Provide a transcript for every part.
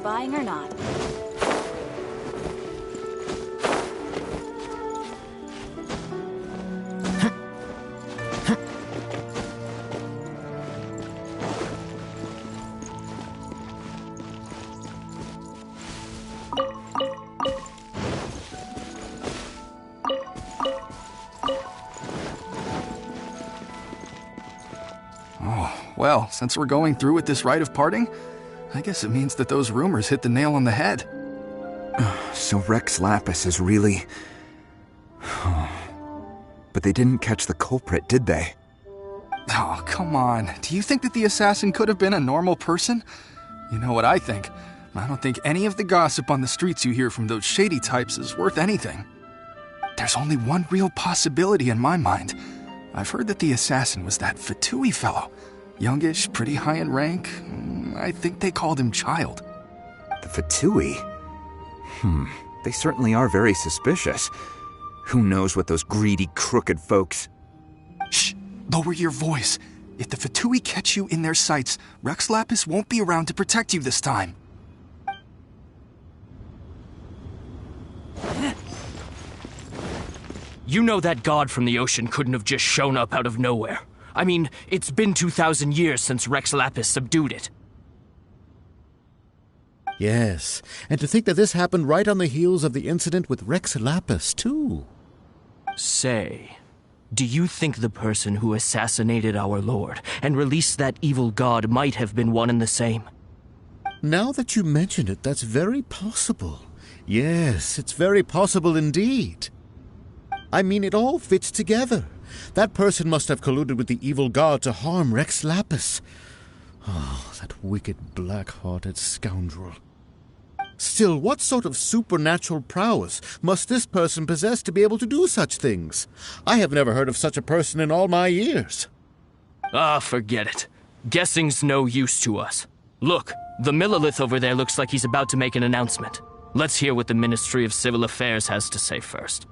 buying or not. Well, since we're going through with this rite of parting, I guess it means that those rumors hit the nail on the head. So Rex Lapis is really... But they didn't catch the culprit, did they? Oh, come on. Do you think that the assassin could have been a normal person? You know what I think. I don't think any of the gossip on the streets you hear from those shady types is worth anything. There's only one real possibility in my mind. I've heard that the assassin was that Fatui fellow. Youngish, pretty high in rank. I think they called him Child. The Fatui? They certainly are very suspicious. Who knows what those greedy, crooked folks... Shh! Lower your voice. If the Fatui catch you in their sights, Rex Lapis won't be around to protect you this time. You know that god from the ocean couldn't have just shown up out of nowhere. I mean, it's been 2,000 years since Rex Lapis subdued it. Yes, and to think that this happened right on the heels of the incident with Rex Lapis, too. Say, do you think the person who assassinated our lord and released that evil god might have been one and the same? Now that you mention it, that's very possible. Yes, it's very possible indeed. I mean, it all fits together. That person must have colluded with the evil god to harm Rex Lapis. Oh, that wicked, black-hearted scoundrel. Still, what sort of supernatural prowess must this person possess to be able to do such things? I have never heard of such a person in all my years. Ah, forget it. Guessing's no use to us. Look, the Millilith over there looks like he's about to make an announcement. Let's hear what the Ministry of Civil Affairs has to say first.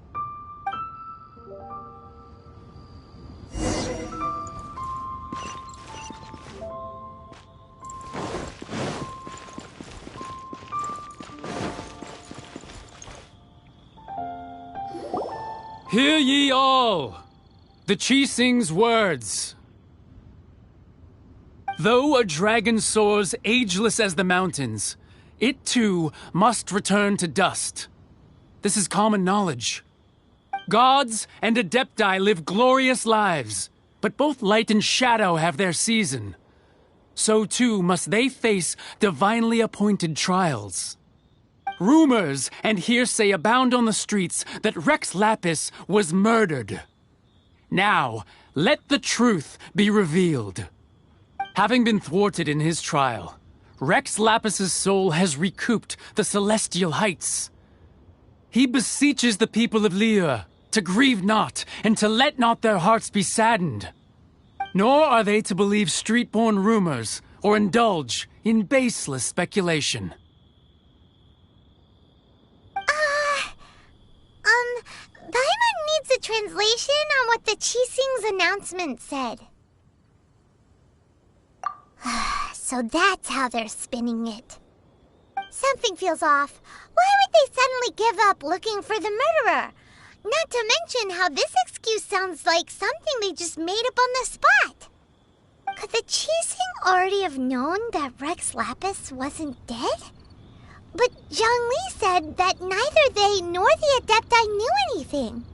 Hear ye all, the Chising's words. Though a dragon soars ageless as the mountains, it too must return to dust. This is common knowledge. Gods and Adepti live glorious lives, but both light and shadow have their season. So too must they face divinely appointed trials. Rumors and hearsay abound on the streets that Rex Lapis was murdered. Now, let the truth be revealed. Having been thwarted in his trial, Rex Lapis's soul has recouped the celestial heights. He beseeches the people of Liyue to grieve not and to let not their hearts be saddened. Nor are they to believe street-born rumors or indulge in baseless speculation. Paimon needs a translation on what the Chising's announcement said. So that's how they're spinning it. Something feels off. Why would they suddenly give up looking for the murderer? Not to mention how this excuse sounds like something they just made up on the spot. Could the Chising already have known that Rex Lapis wasn't dead? But Zhongli said that neither they nor the Adepti knew anything.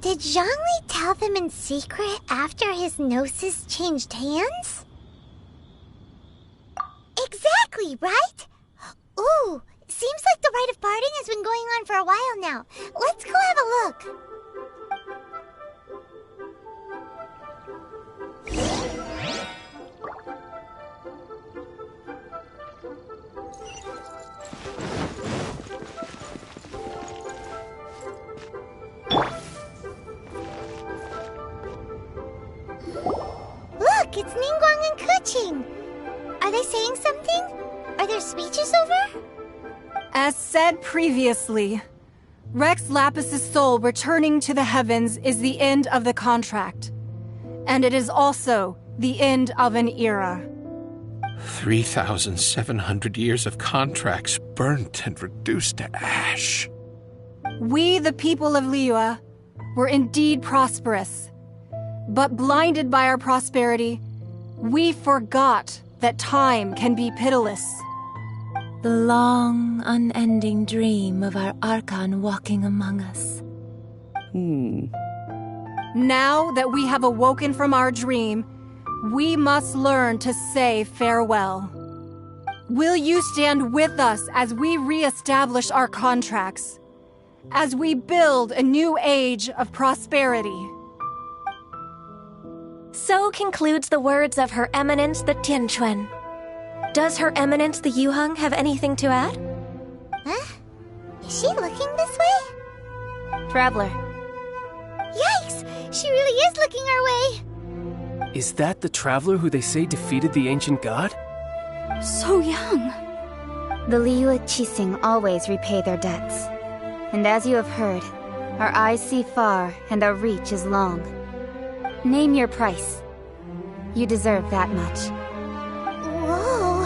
Did Zhongli tell them in secret after his gnosis changed hands? Exactly, right? Ooh, seems like the rite of parting has been going on for a while now. Let's go have a look. Look, it's Ningguang and Keqing. Are they saying something? Are their speeches over? As said previously, Rex Lapis's soul returning to the heavens is the end of the contract. And it is also the end of an era. 3,700 years of contracts burnt and reduced to ash. We, the people of Liyue, were indeed prosperous. But blinded by our prosperity, we forgot that time can be pitiless. The long, unending dream of our Archon walking among us. Now that we have awoken from our dream, we must learn to say farewell. Will you stand with us as we re-establish our contracts? As we build a new age of prosperity? So concludes the words of Her Eminence the Tianquan. Does Her Eminence the Yuheng have anything to add? Huh? Is she looking this way? Traveler. Yikes! She really is looking our way! Is that the traveler who they say defeated the ancient god? So young. The Liyue Qixing always repay their debts. And as you have heard, our eyes see far and our reach is long. Name your price. You deserve that much. Whoa!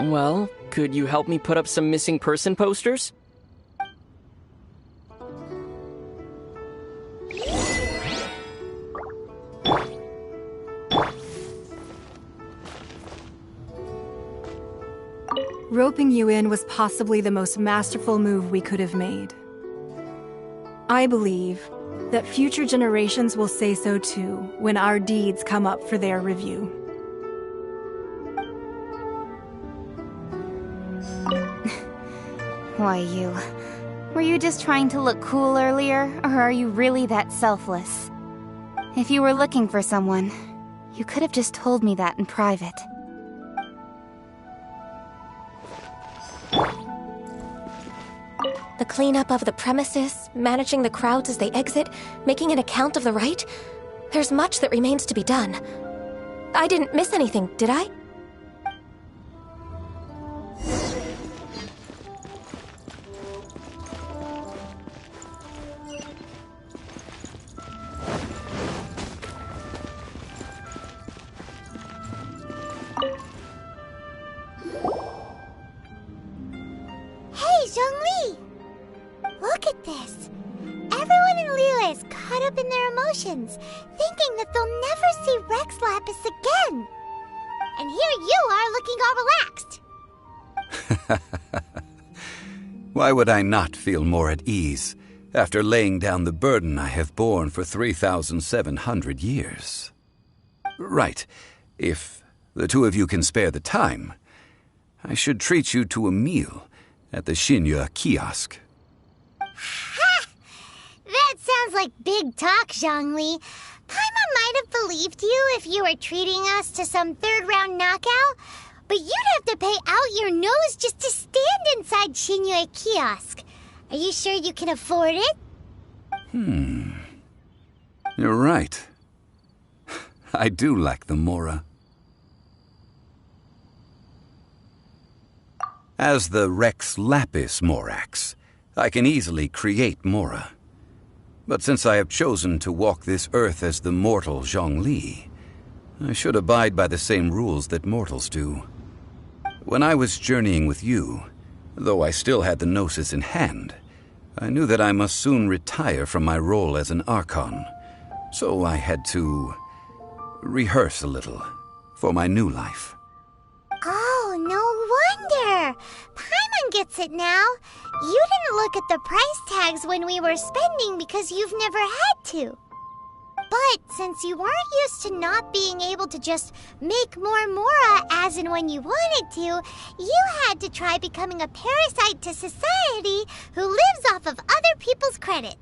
Well, could you help me put up some missing person posters? Roping you in was possibly the most masterful move we could have made. I believe that future generations will say so too when our deeds come up for their review. Why, you? Were you just trying to look cool earlier, or are you really that selfless? If you were looking for someone, you could have just told me that in private. The cleanup of the premises, managing the crowds as they exit, making an account of the rite? There's much that remains to be done. I didn't miss anything, did I? Hey, Zhongli! Look at this. Everyone in Liyue is caught up in their emotions, thinking that they'll never see Rex Lapis again. And here you are looking all relaxed. Why would I not feel more at ease after laying down the burden I have borne for 3,700 years? Right. If the two of you can spare the time, I should treat you to a meal at the Xinyue kiosk. Ha! That sounds like big talk, Zhongli. Paimon might have believed you if you were treating us to some third-round knockout, but you'd have to pay out your nose just to stand inside Xinyue kiosk. Are you sure you can afford it? You're right. I do like the Mora. As the Rex Lapis Morax, I can easily create Mora. But since I have chosen to walk this earth as the mortal Zhongli, I should abide by the same rules that mortals do. When I was journeying with you, though I still had the Gnosis in hand, I knew that I must soon retire from my role as an Archon, so I had to rehearse a little for my new life. Oh, no wonder. Paimon gets it now. You didn't look at the price tags when we were spending because you've never had to. But since you weren't used to not being able to just make more Mora as and when you wanted to, you had to try becoming a parasite to society who lives off of other people's credit.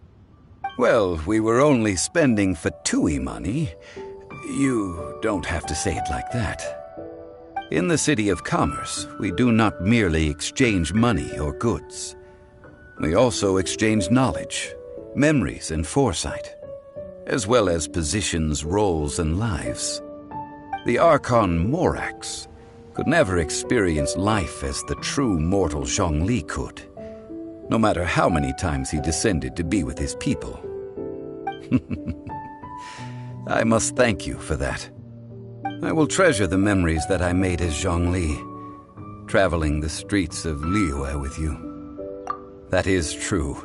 Well, we were only spending Fatui money. You don't have to say it like that. In the City of Commerce, we do not merely exchange money or goods. We also exchange knowledge, memories, and foresight, as well as positions, roles, and lives. The Archon Morax could never experience life as the true mortal Zhongli could, no matter how many times he descended to be with his people. I must thank you for that. I will treasure the memories that I made as Zhongli, traveling the streets of Liyue with you. That is true.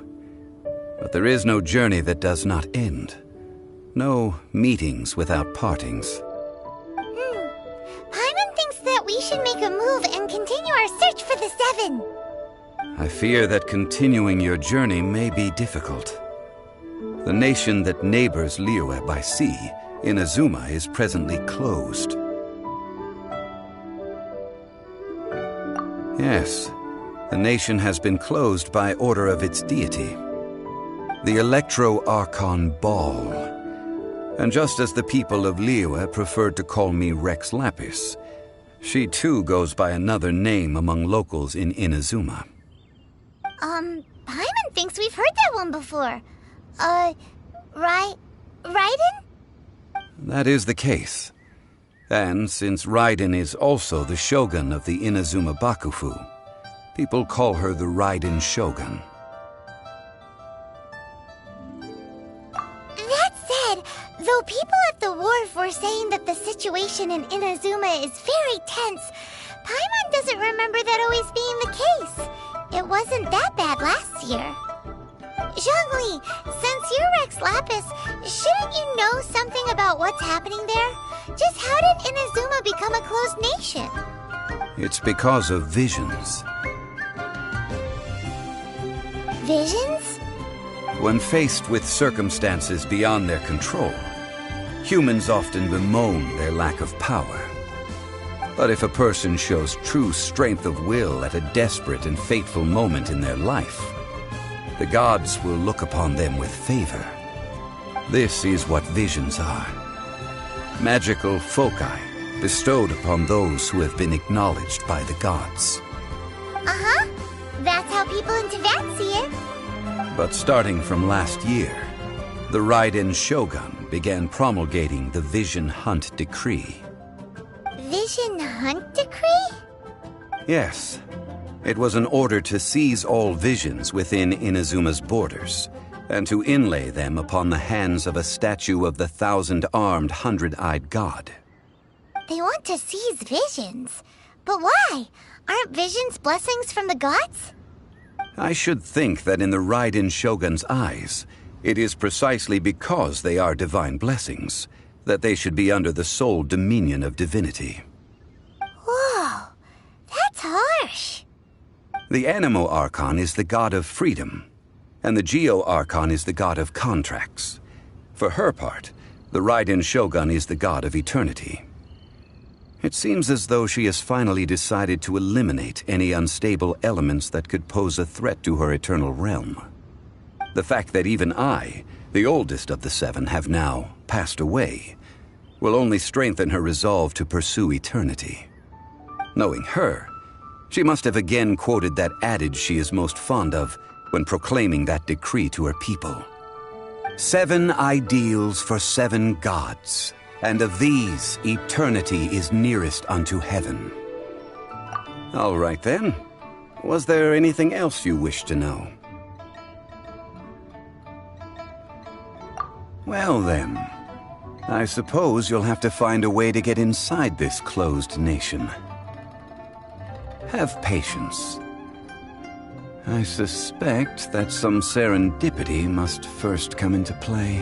But there is no journey that does not end. No meetings without partings. Paimon thinks that we should make a move and continue our search for the Seven. I fear that continuing your journey may be difficult. The nation that neighbors Liyue by sea, Inazuma, is presently closed. Yes, the nation has been closed by order of its deity, the Electro-Archon Ball. And just as the people of Liyue preferred to call me Rex Lapis, she too goes by another name among locals in Inazuma. Paimon thinks we've heard that one before. Raiden? That is the case. And since Raiden is also the shogun of the Inazuma Bakufu, people call her the Raiden Shogun. That said, though people at the wharf were saying that the situation in Inazuma is very tense, Paimon doesn't remember that always being the case. It wasn't that bad last year. Zhongli, since you're Rex Lapis, shouldn't you know something about what's happening there? Just how did Inazuma become a closed nation? It's because of visions. Visions? When faced with circumstances beyond their control, humans often bemoan their lack of power. But if a person shows true strength of will at a desperate and fateful moment in their life, the gods will look upon them with favor. This is what visions are. Magical foci bestowed upon those who have been acknowledged by the gods. Uh-huh. That's how people in Teyvat see it. But starting from last year, the Raiden Shogun began promulgating the Vision Hunt Decree. Vision Hunt Decree? Yes. It was an order to seize all visions within Inazuma's borders, and to inlay them upon the hands of a statue of the 1,000-armed, 100-eyed god. They want to seize visions. But why? Aren't visions blessings from the gods? I should think that in the Raiden Shogun's eyes, it is precisely because they are divine blessings that they should be under the sole dominion of divinity. Whoa, that's harsh. The Animo Archon is the god of freedom, and the Geo Archon is the god of contracts. For her part, the Raiden Shogun is the god of eternity. It seems as though she has finally decided to eliminate any unstable elements that could pose a threat to her eternal realm. The fact that even I, the oldest of the seven, have now passed away, will only strengthen her resolve to pursue eternity. Knowing her, she must have again quoted that adage she is most fond of when proclaiming that decree to her people. 7 ideals for 7 gods, and of these, eternity is nearest unto heaven. All right then. Was there anything else you wish to know? Well then, I suppose you'll have to find a way to get inside this closed nation. Have patience. I suspect that some serendipity must first come into play.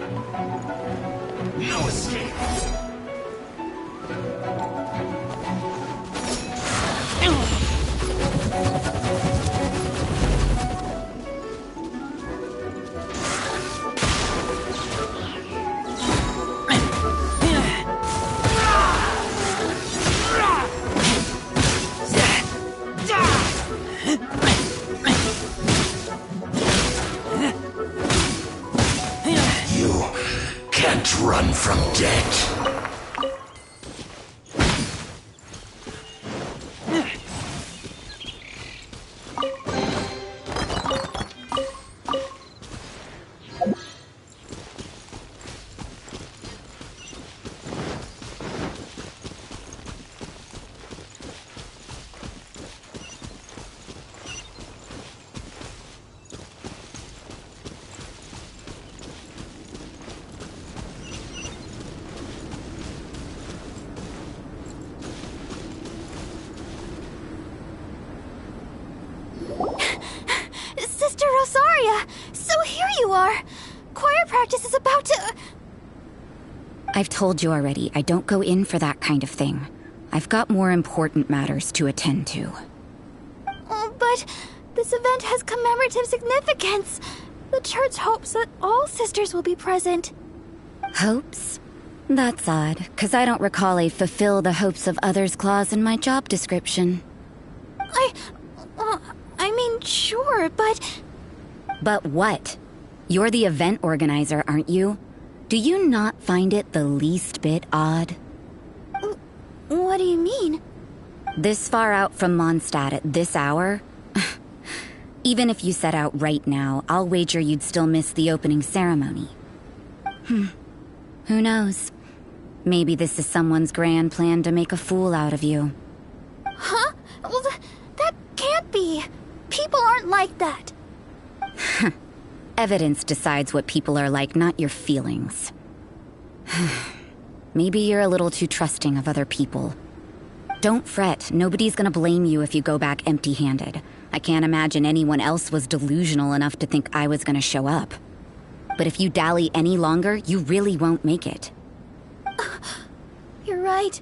No escape. You can't run from death. Sister Rosaria! So here you are! Choir practice is about to... I've told you already, I don't go in for that kind of thing. I've got more important matters to attend to. Oh, but this event has commemorative significance. The church hopes that all sisters will be present. Hopes? That's odd, 'cause I don't recall a fulfill the hopes of others clause in my job description. I mean, sure, but... But what? You're the event organizer, aren't you? Do you not find it the least bit odd? What do you mean? This far out from Mondstadt at this hour? Even if you set out right now, I'll wager you'd still miss the opening ceremony. Who knows? Maybe this is someone's grand plan to make a fool out of you. Huh? Well, that can't be. People aren't like that. Evidence decides what people are like, not your feelings. Maybe you're a little too trusting of other people. Don't fret, nobody's gonna blame you if you go back empty-handed. I can't imagine anyone else was delusional enough to think I was gonna show up. But if you dally any longer, you really won't make it. You're right.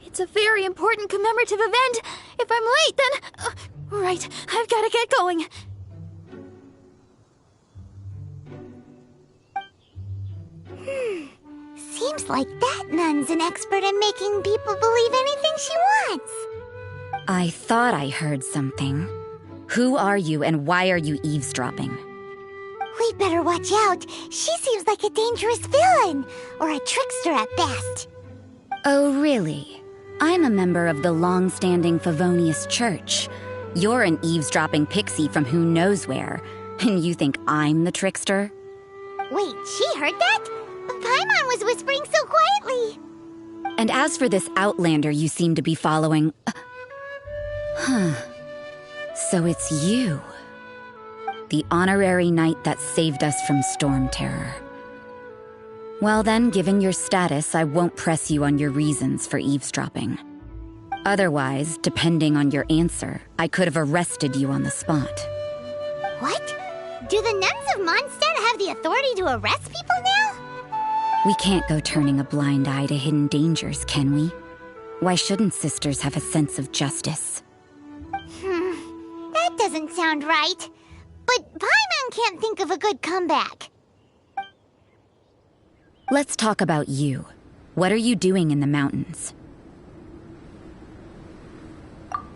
It's a very important commemorative event. If I'm late, then... right, I've gotta get going. Seems like that nun's an expert in making people believe anything she wants. I thought I heard something. Who are you and why are you eavesdropping? We'd better watch out. She seems like a dangerous villain, or a trickster at best. Oh, really? I'm a member of the long-standing Favonius Church. You're an eavesdropping pixie from who knows where, and you think I'm the trickster? Wait, she heard that? Paimon was whispering so quietly. And as for this outlander you seem to be following... So it's you. The honorary knight that saved us from storm terror. Well then, given your status, I won't press you on your reasons for eavesdropping. Otherwise, depending on your answer, I could have arrested you on the spot. What? Do the nuns of Mondstadt have the authority to arrest people now? We can't go turning a blind eye to hidden dangers, can we? Why shouldn't sisters have a sense of justice? That doesn't sound right. But Paimon can't think of a good comeback. Let's talk about you. What are you doing in the mountains?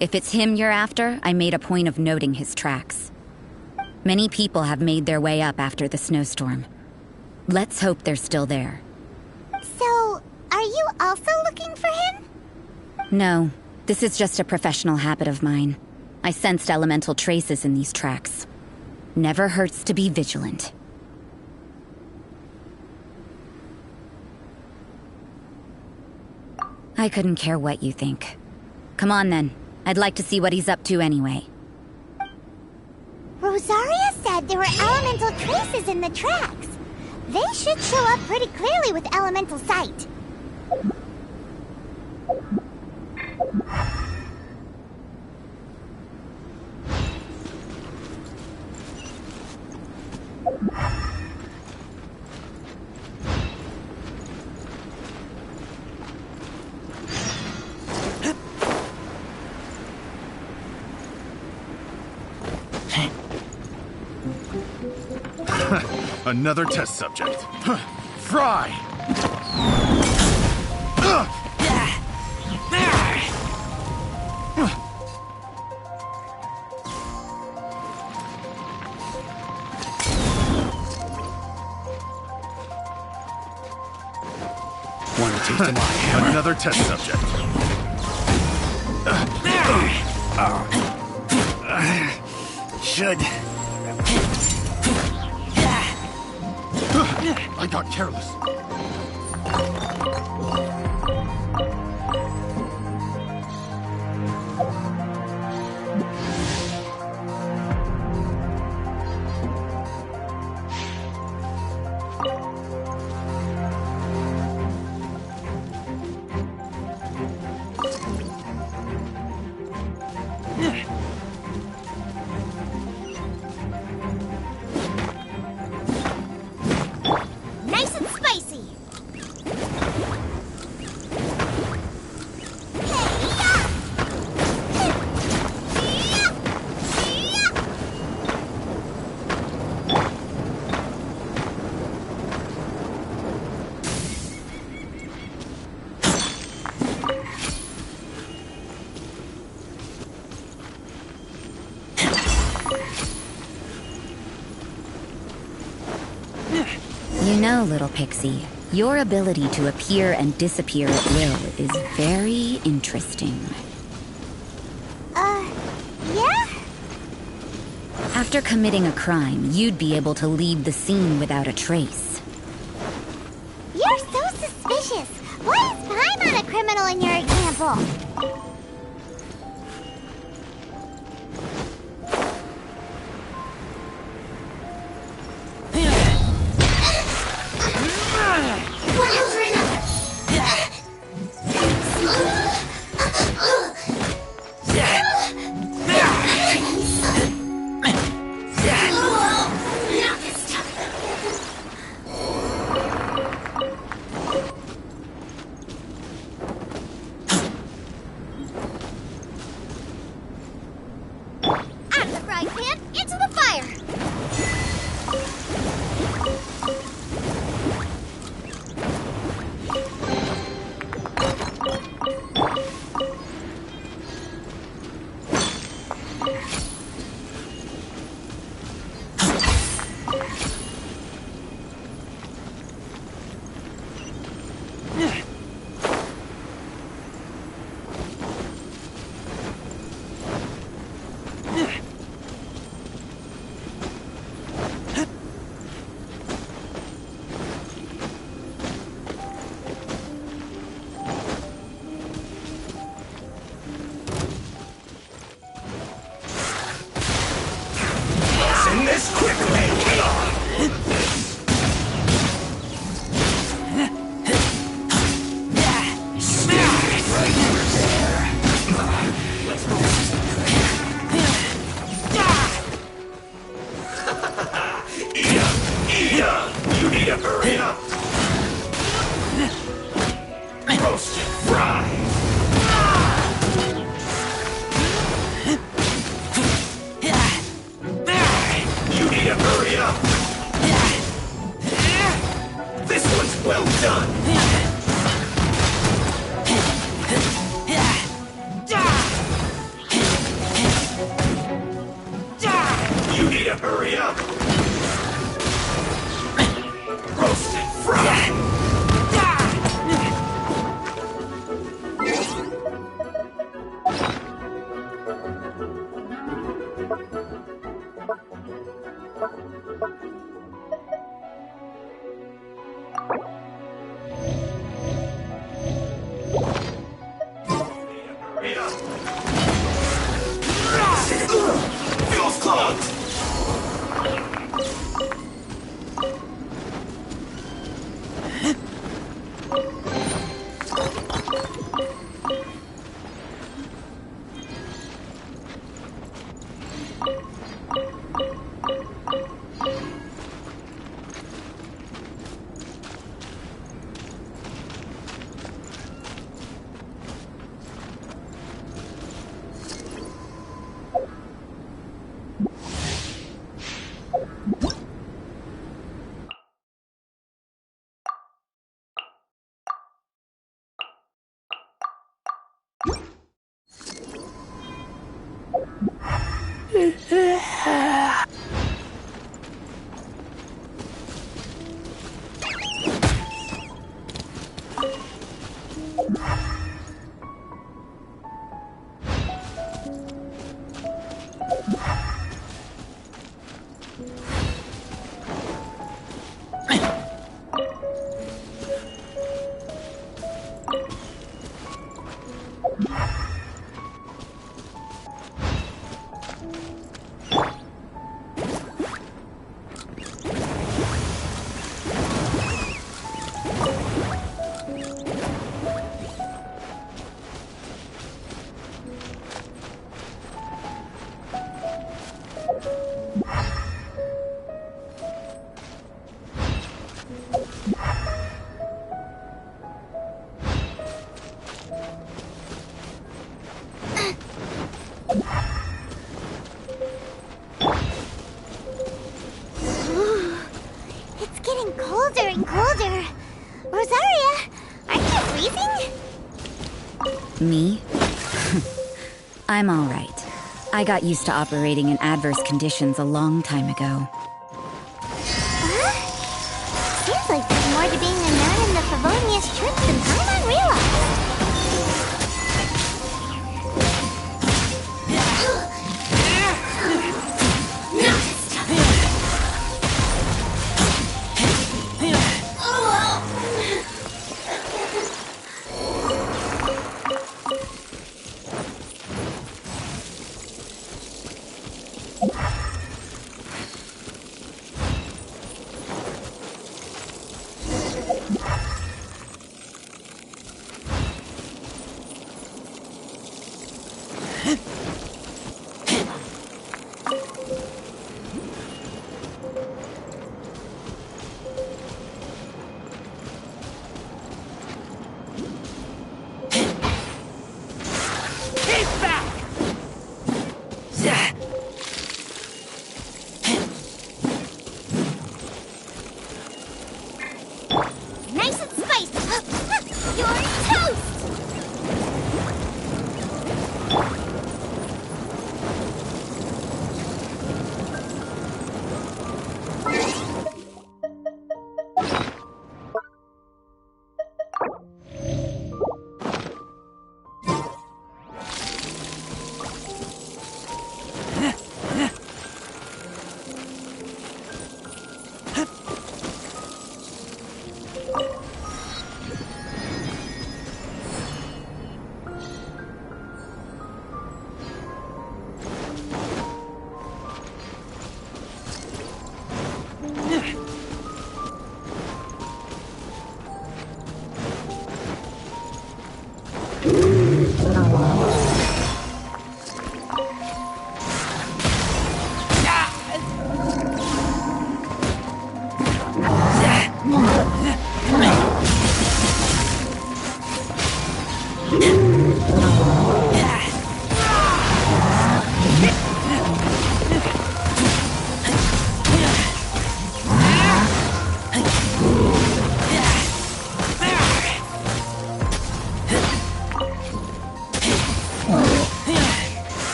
If it's him you're after, I made a point of noting his tracks. Many people have made their way up after the snowstorm. Let's hope they're still there. So, are you also looking for him? No, this is just a professional habit of mine. I sensed elemental traces in these tracks. Never hurts to be vigilant. I couldn't care what you think. Come on then. I'd like to see what he's up to anyway. Rosaria said there were elemental traces in the tracks. They should show up pretty clearly with elemental sight. Another test subject. Fry! Want a taste of my hammer? Another test subject. Should. I got careless. Nice and spicy. You know, little pixie, your ability to appear and disappear at will is very interesting. Yeah? After committing a crime, you'd be able to leave the scene without a trace. You're so suspicious. Why is Paimon a criminal in your example? Out of the frying pan, into the fire! Send this quickly! You need to hurry up! Roast and fry! You need to hurry up! This one's well done! You need to hurry up! Roast and fry! Colder and colder. Rosaria, aren't you freezing? Me? I'm all right. I got used to operating in adverse conditions a long time ago. Huh? Seems like there's more to being a nun in the Favonius Church than Paimon realized.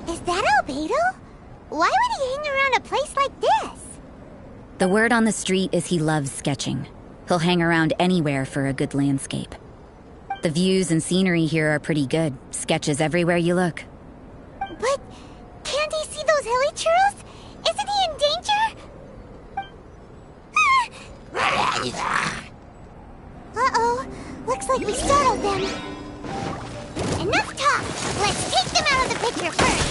Is that Albedo? Why would he hang around a place like this? The word on the street is he loves sketching. He'll hang around anywhere for a good landscape. The views and scenery here are pretty good. Sketches everywhere you look. But can't he see those hilly churls? Isn't he in danger? Uh-oh. Looks like we startled them. Enough talk! Let's take them out of the picture first!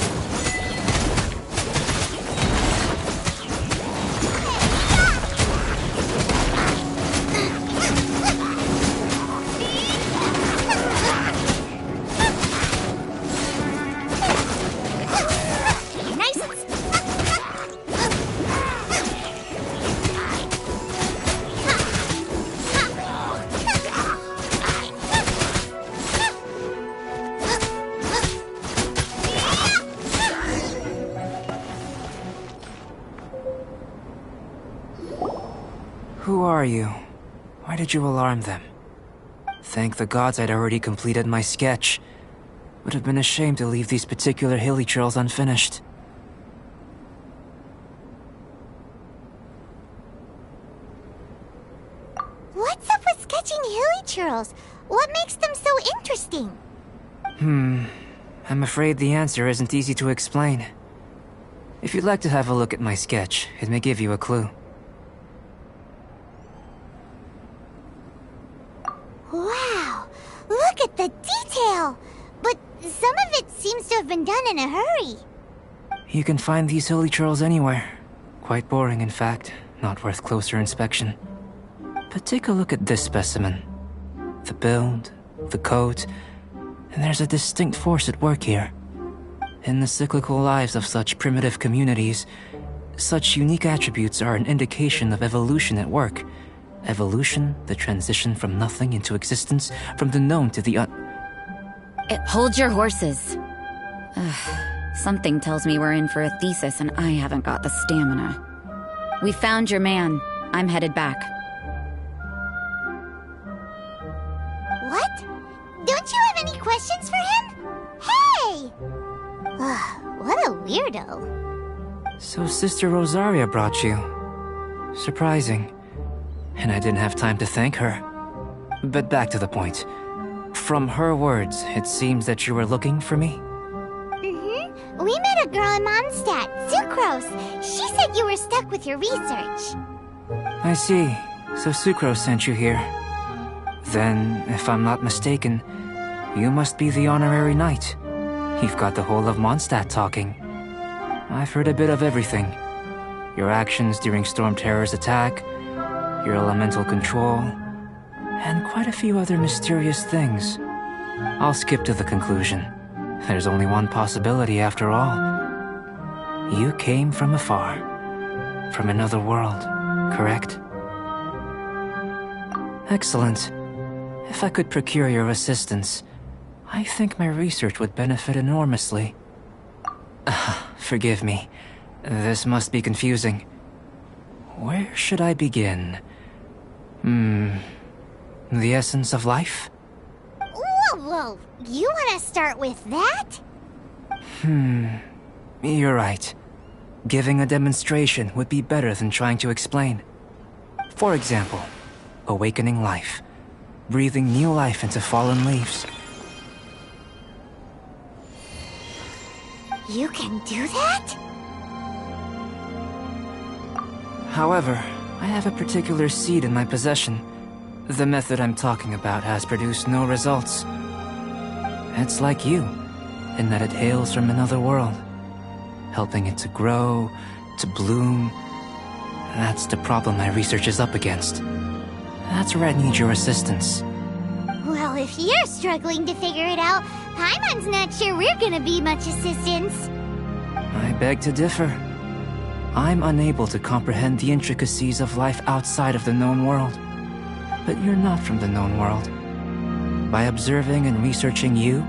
Who are you? Why did you alarm them? Thank the gods I'd already completed my sketch. Would have been a shame to leave these particular hilly trails unfinished. What's up with sketching hilly churls? What makes them so interesting? I'm afraid the answer isn't easy to explain. If you'd like to have a look at my sketch, it may give you a clue. Wow! Look at the detail! But some of it seems to have been done in a hurry. You can find these hilly trails anywhere. Quite boring, in fact. Not worth closer inspection. But take a look at this specimen. The build, the coat, And there's a distinct force at work here. In the cyclical lives of such primitive communities, such unique attributes are an indication of evolution at work. Evolution, the transition from nothing into existence, from the known to the Hold your horses. Something tells me we're in for a thesis and I haven't got the stamina. We found your man. I'm headed back. What? Don't you have any questions for him? Hey! What a weirdo. So Sister Rosaria brought you. Surprising. And I didn't have time to thank her. But back to the point. From her words, it seems that you were looking for me? Mm-hmm. We met a girl in Mondstadt, Sucrose. She said you were stuck with your research. I see. So Sucrose sent you here. Then, if I'm not mistaken, you must be the honorary knight. You've got the whole of Mondstadt talking. I've heard a bit of everything. Your actions during Storm Terror's attack, your elemental control, and quite a few other mysterious things. I'll skip to the conclusion. There's only one possibility after all. You came from afar. From another world, correct? Excellent. If I could procure your assistance, I think my research would benefit enormously. Forgive me. This must be confusing. Where should I begin? The essence of life? Whoa. You want to start with that? You're right. Giving a demonstration would be better than trying to explain. For example, awakening life. Breathing new life into fallen leaves. You can do that? However, I have a particular seed in my possession. The method I'm talking about has produced no results. It's like you, in that it hails from another world, helping it to grow, to bloom. That's the problem my research is up against. That's where I need your assistance. Well, if you're struggling to figure it out, Paimon's not sure we're gonna be much assistance. I beg to differ. I'm unable to comprehend the intricacies of life outside of the known world. But you're not from the known world. By observing and researching you,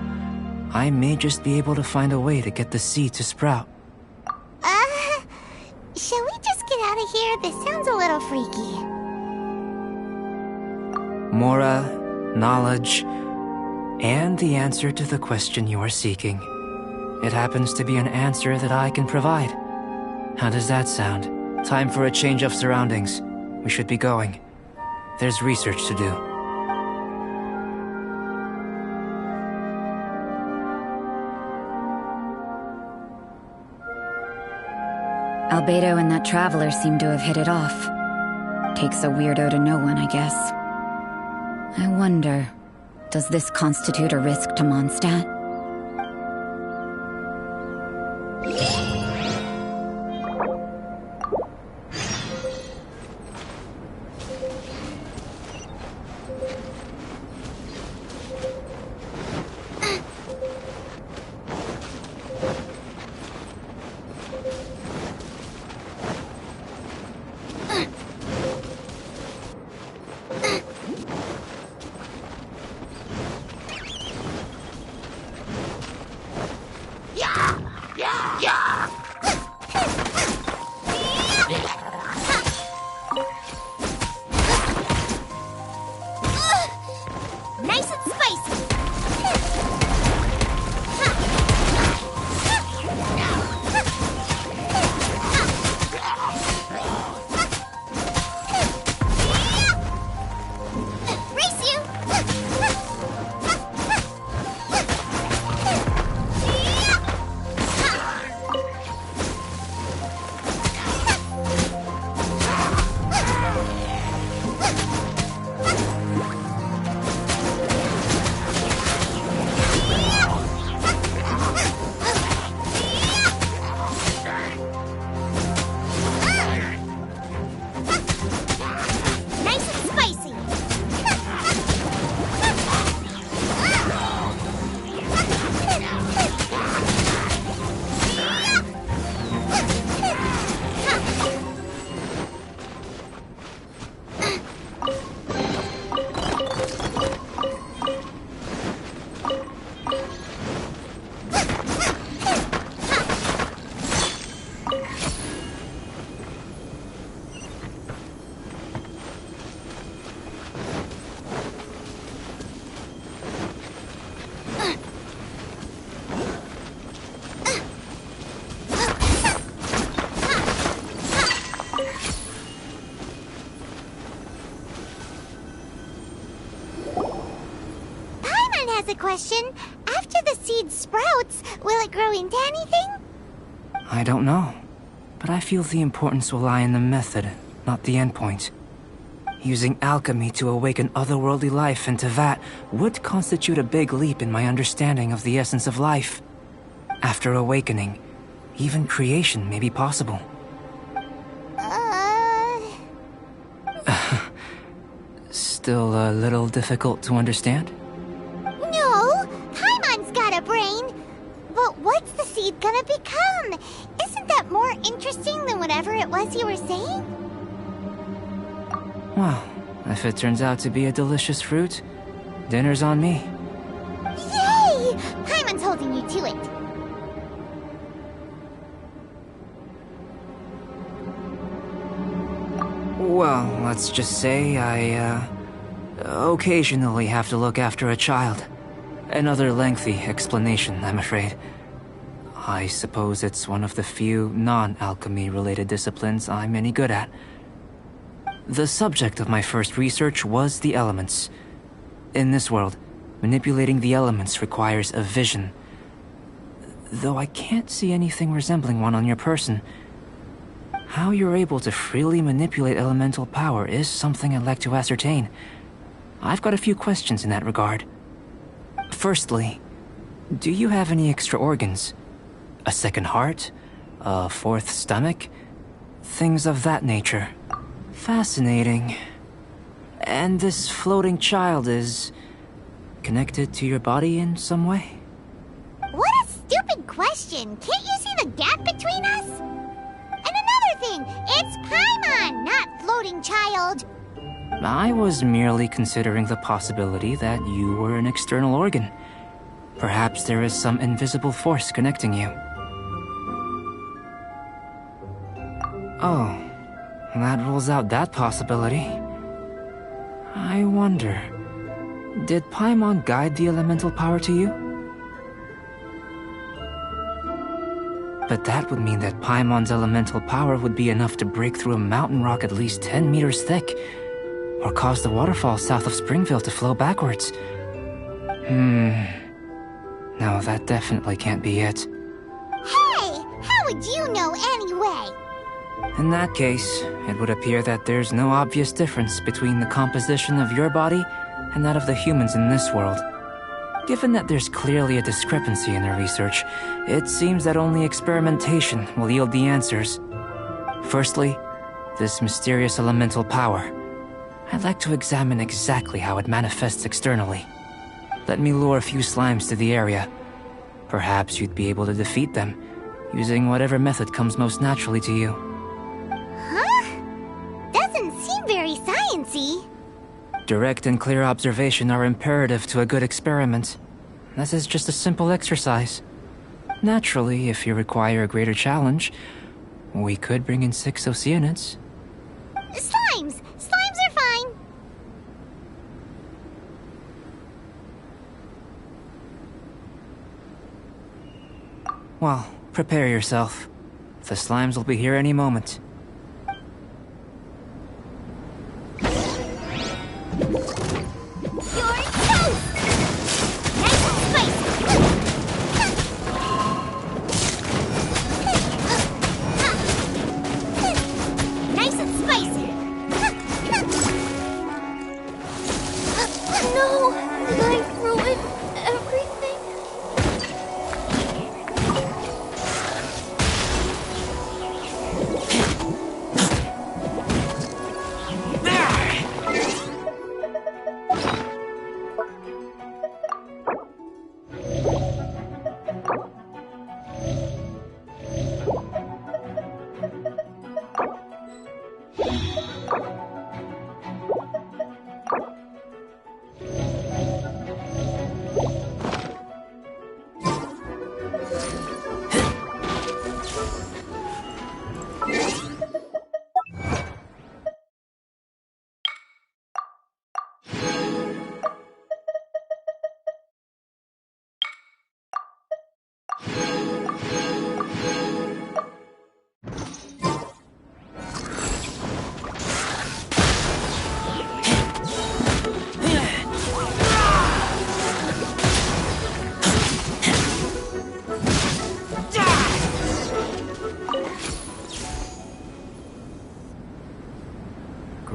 I may just be able to find a way to get the seed to sprout. Shall we just get out of here? This sounds a little freaky. Mora, knowledge, and the answer to the question you are seeking. It happens to be an answer that I can provide. How does that sound? Time for a change of surroundings. We should be going. There's research to do. Albedo and that traveler seem to have hit it off. Takes a weirdo to know one, I guess. I wonder, does this constitute a risk to Mondstadt? question. After the seed sprouts, will it grow into anything? I don't know, but I feel the importance will lie in the method, not the endpoint. Using alchemy to awaken otherworldly life into that would constitute a big leap in my understanding of the essence of life. After awakening, even creation may be possible. Still a little difficult to understand? No, Paimon's got a brain. But what's the seed gonna become? Isn't that more interesting than whatever it was you were saying? Well, if it turns out to be a delicious fruit, dinner's on me. Yay! Paimon's holding you to it. Well, let's just say I, occasionally have to look after a child. Another lengthy explanation, I'm afraid. I suppose it's one of the few non-alchemy-related disciplines I'm any good at. The subject of my first research was the elements. In this world, manipulating the elements requires a vision. Though I can't see anything resembling one on your person, how you're able to freely manipulate elemental power is something I'd like to ascertain. I've got a few questions in that regard. Firstly, do you have any extra organs? A second heart? A fourth stomach? Things of that nature. Fascinating. And this floating child is connected to your body in some way? What a stupid question! Can't you see the gap between us? And another thing, it's Paimon, not floating child. I was merely considering the possibility that you were an external organ. Perhaps there is some invisible force connecting you. Oh, that rules out that possibility. I wonder, did Paimon guide the elemental power to you? But that would mean that Paimon's elemental power would be enough to break through a mountain rock at least 10 meters thick, or cause the waterfall south of Springville to flow backwards. No, that definitely can't be it. Hey! How would you know anyway? In that case, it would appear that there's no obvious difference between the composition of your body and that of the humans in this world. Given that there's clearly a discrepancy in the research, it seems that only experimentation will yield the answers. Firstly, this mysterious elemental power. I'd like to examine exactly how it manifests externally. Let me lure a few slimes to the area. Perhaps you'd be able to defeat them, using whatever method comes most naturally to you. Huh? Doesn't seem very sciencey. Direct and clear observation are imperative to a good experiment. This is just a simple exercise. Naturally, if you require a greater challenge, we could bring in 6 Oceanids. Slimes! Slimes are fine! Well, prepare yourself. The slimes will be here any moment.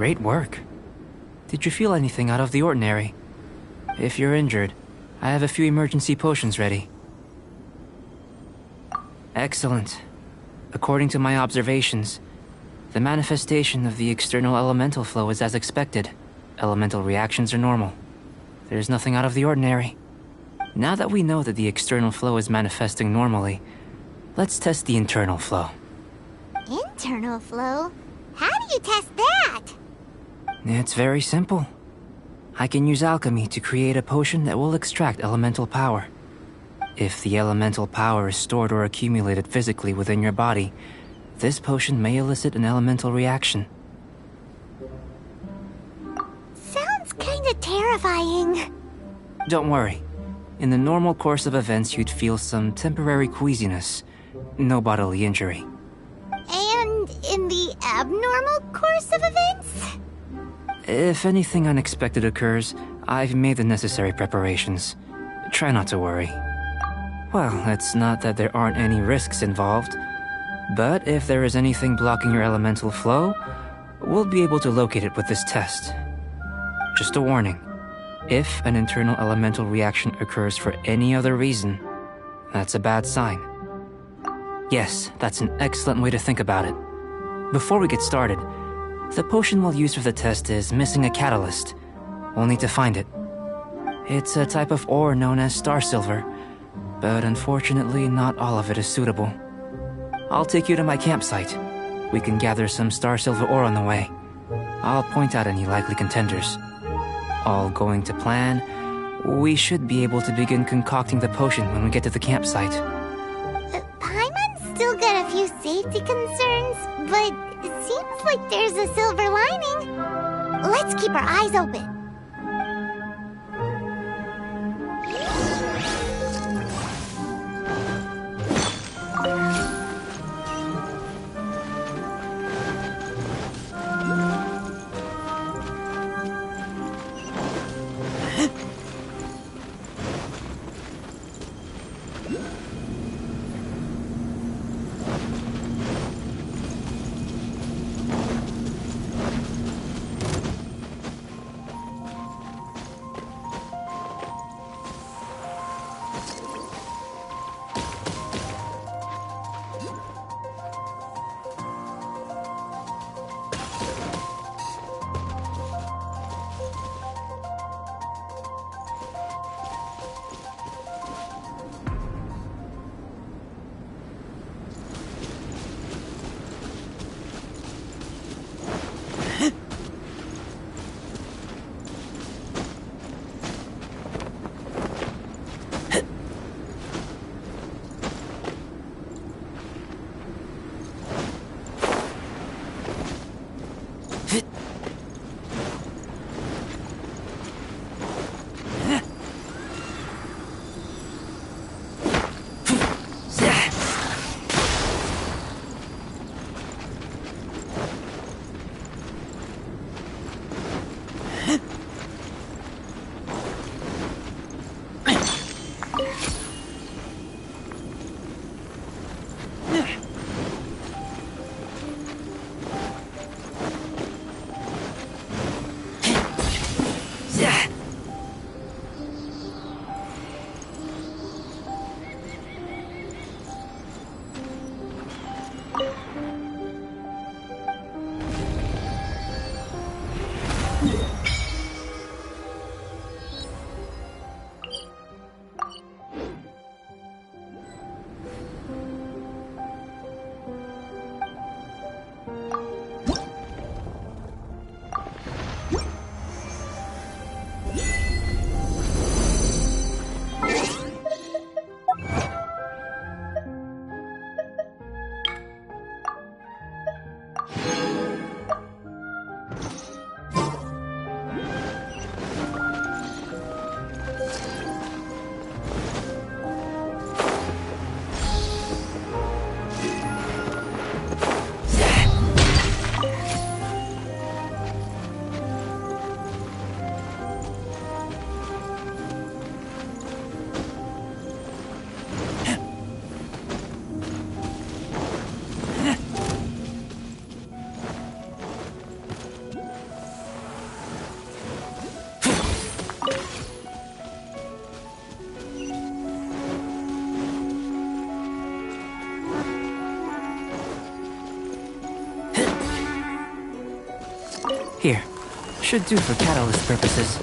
Great work. Did you feel anything out of the ordinary? If you're injured, I have a few emergency potions ready. Excellent. According to my observations, the manifestation of the external elemental flow is as expected. Elemental reactions are normal. There's nothing out of the ordinary. Now that we know that the external flow is manifesting normally, let's test the internal flow. Internal flow? How do you test that? It's very simple. I can use alchemy to create a potion that will extract elemental power. If the elemental power is stored or accumulated physically within your body, this potion may elicit an elemental reaction. Sounds kinda terrifying. Don't worry. In the normal course of events, you'd feel some temporary queasiness. No bodily injury. And in the abnormal course of events? If anything unexpected occurs, I've made the necessary preparations. Try not to worry. Well, it's not that there aren't any risks involved, but if there is anything blocking your elemental flow, we'll be able to locate it with this test. Just a warning. If an internal elemental reaction occurs for any other reason, that's a bad sign. Yes, that's an excellent way to think about it. Before we get started, the potion we'll use for the test is missing a catalyst. We'll need to find it. It's a type of ore known as star silver, but unfortunately not all of it is suitable. I'll take you to my campsite. We can gather some star silver ore on the way. I'll point out any likely contenders. All going to plan, we should be able to begin concocting the potion when we get to the campsite. Paimon's still got a few safety concerns, but it seems like there's a silver lining. Let's keep our eyes open. Should do for catalyst purposes.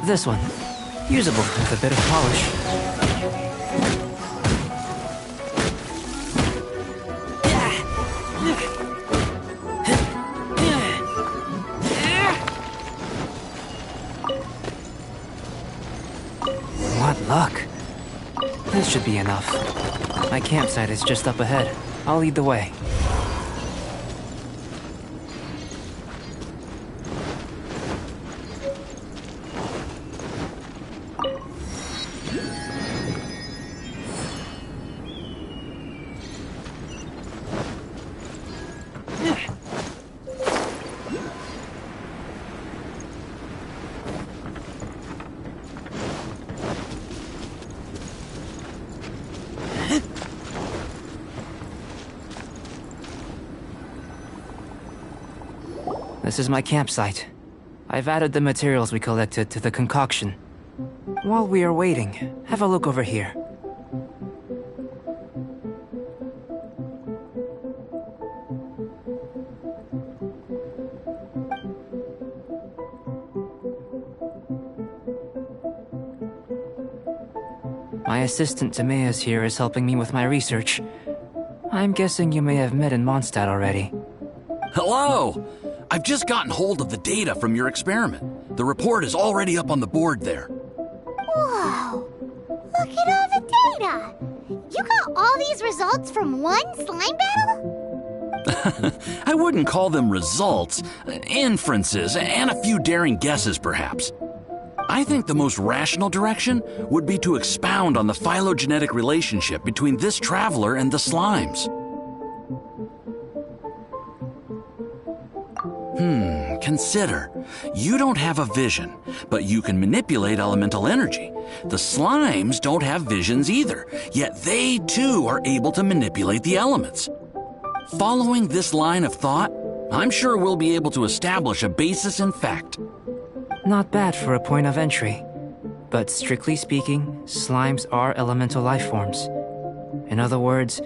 This one. Usable with a bit of polish. What luck. This should be enough. My campsite is just up ahead. I'll lead the way. This is my campsite. I've added the materials we collected to the concoction. While we are waiting, have a look over here. My assistant Timaeus here is helping me with my research. I'm guessing you may have met in Mondstadt already. Hello! I've just gotten hold of the data from your experiment. The report is already up on the board there. Whoa! Look at all the data! You got all these results from one slime battle? I wouldn't call them results, inferences, and a few daring guesses perhaps. I think the most rational direction would be to expound on the phylogenetic relationship between this traveler and the slimes. Consider. You don't have a vision, but you can manipulate elemental energy. The slimes don't have visions either, yet they too are able to manipulate the elements. Following this line of thought, I'm sure we'll be able to establish a basis in fact. Not bad for a point of entry. But strictly speaking, slimes are elemental life forms. In other words,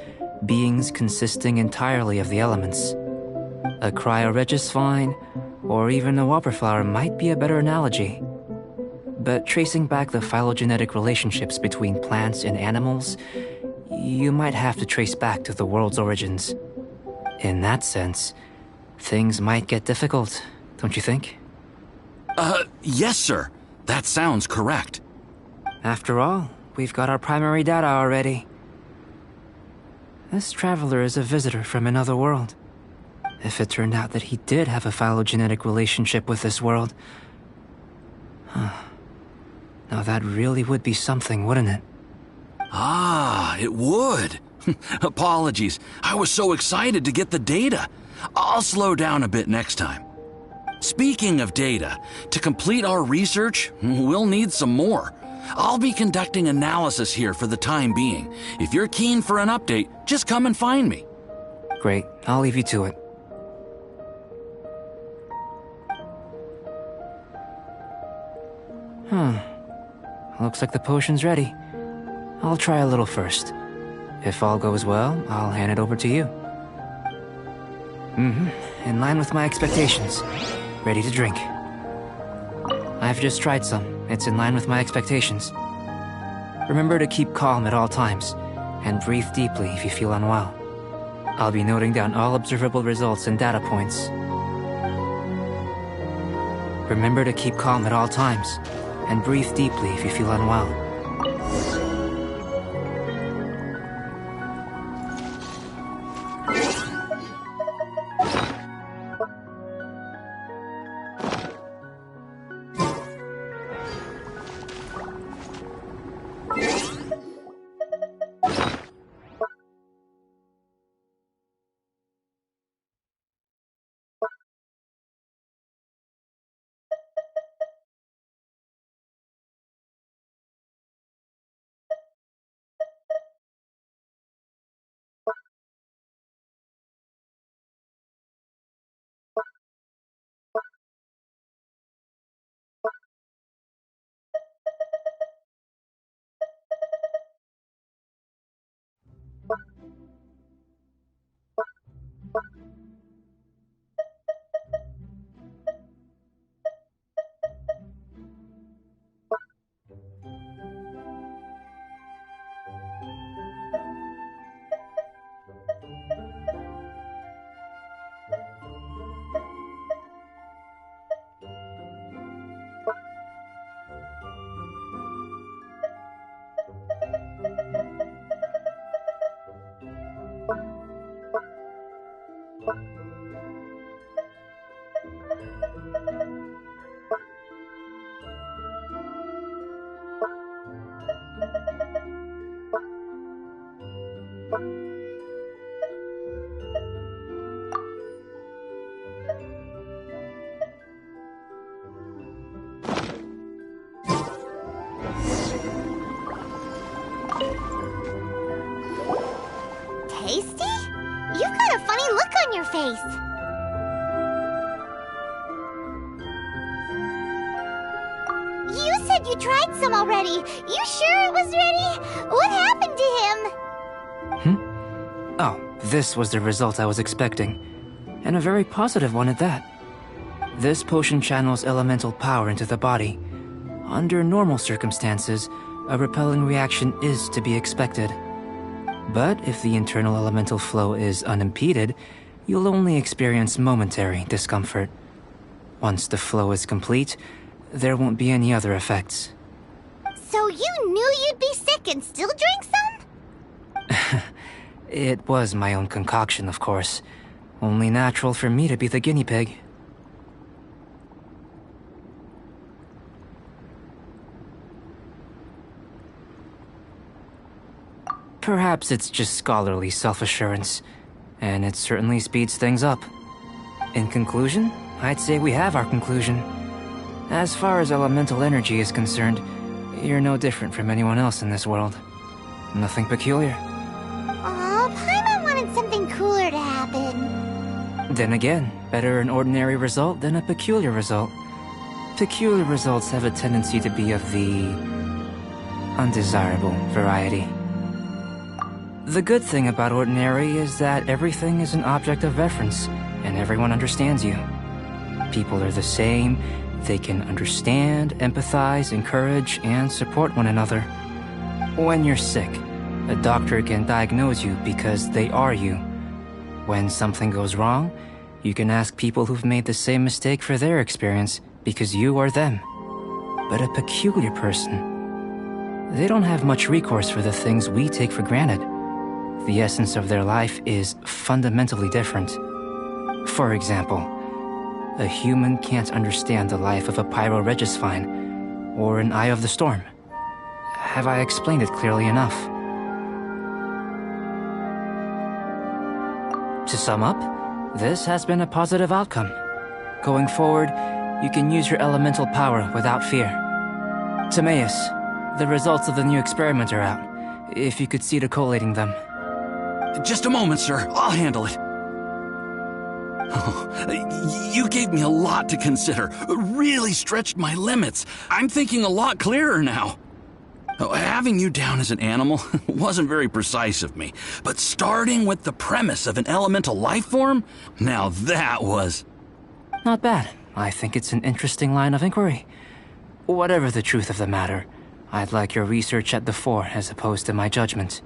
beings consisting entirely of the elements. A cryoregis vine, or even a whopperflower might be a better analogy. But tracing back the phylogenetic relationships between plants and animals, you might have to trace back to the world's origins. In that sense, things might get difficult, don't you think? Yes, sir. That sounds correct. After all, we've got our primary data already. This traveler is a visitor from another world. If it turned out that he did have a phylogenetic relationship with this world... Now that really would be something, wouldn't it? Ah, it would. Apologies. I was so excited to get the data. I'll slow down a bit next time. Speaking of data, to complete our research, we'll need some more. I'll be conducting analysis here for the time being. If you're keen for an update, just come and find me. Great. I'll leave you to it. Looks like the potion's ready. I'll try a little first. If all goes well, I'll hand it over to you. In line with my expectations. Ready to drink. I've just tried some. It's in line with my expectations. Remember to keep calm at all times, and breathe deeply if you feel unwell. I'll be noting down all observable results and data points. Remember to keep calm at all times, and breathe deeply if you feel unwell. Tasty? You've got a funny look on your face. You said you tried some already. You sure it was ready? What happened to him? Oh, this was the result I was expecting. And a very positive one at that. This potion channels elemental power into the body. Under normal circumstances, a repelling reaction is to be expected. But if the internal elemental flow is unimpeded, you'll only experience momentary discomfort. Once the flow is complete, there won't be any other effects. So you knew you'd be sick and still drink some? It was my own concoction, of course. Only natural for me to be the guinea pig. Perhaps it's just scholarly self-assurance, and it certainly speeds things up. In conclusion, I'd say we have our conclusion. As far as elemental energy is concerned, you're no different from anyone else in this world. Nothing peculiar. Aw, Paimon wanted something cooler to happen. Then again, better an ordinary result than a peculiar result. Peculiar results have a tendency to be of the undesirable variety. The good thing about ordinary is that everything is an object of reference, and everyone understands you. People are the same, they can understand, empathize, encourage, and support one another. When you're sick, a doctor can diagnose you because they are you. When something goes wrong, you can ask people who've made the same mistake for their experience because you are them. But a peculiar person, they don't have much recourse for the things we take for granted. The essence of their life is fundamentally different. For example, a human can't understand the life of a pyroregisvine or an eye of the storm. Have I explained it clearly enough? To sum up, this has been a positive outcome. Going forward, you can use your elemental power without fear. Timaeus, the results of the new experiment are out. If you could see to collating them. Just a moment, sir. I'll handle it. Oh, you gave me a lot to consider. Really stretched my limits. I'm thinking a lot clearer now. Having you down as an animal wasn't very precise of me, but starting with the premise of an elemental life form, now that was... Not bad. I think it's an interesting line of inquiry. Whatever the truth of the matter, I'd like your research at the fore as opposed to my judgment.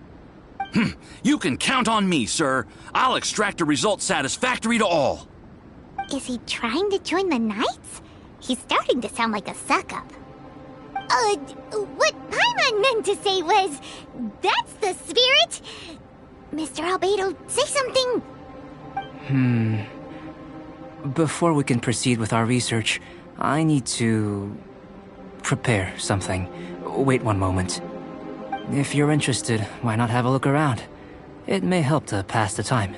You can count on me, sir. I'll extract a result satisfactory to all. Is he trying to join the Knights? He's starting to sound like a suck-up. What Paimon meant to say was, that's the spirit! Mr. Albedo, say something! Before we can proceed with our research, I need to... prepare something. Wait one moment. If you're interested, why not have a look around? It may help to pass the time.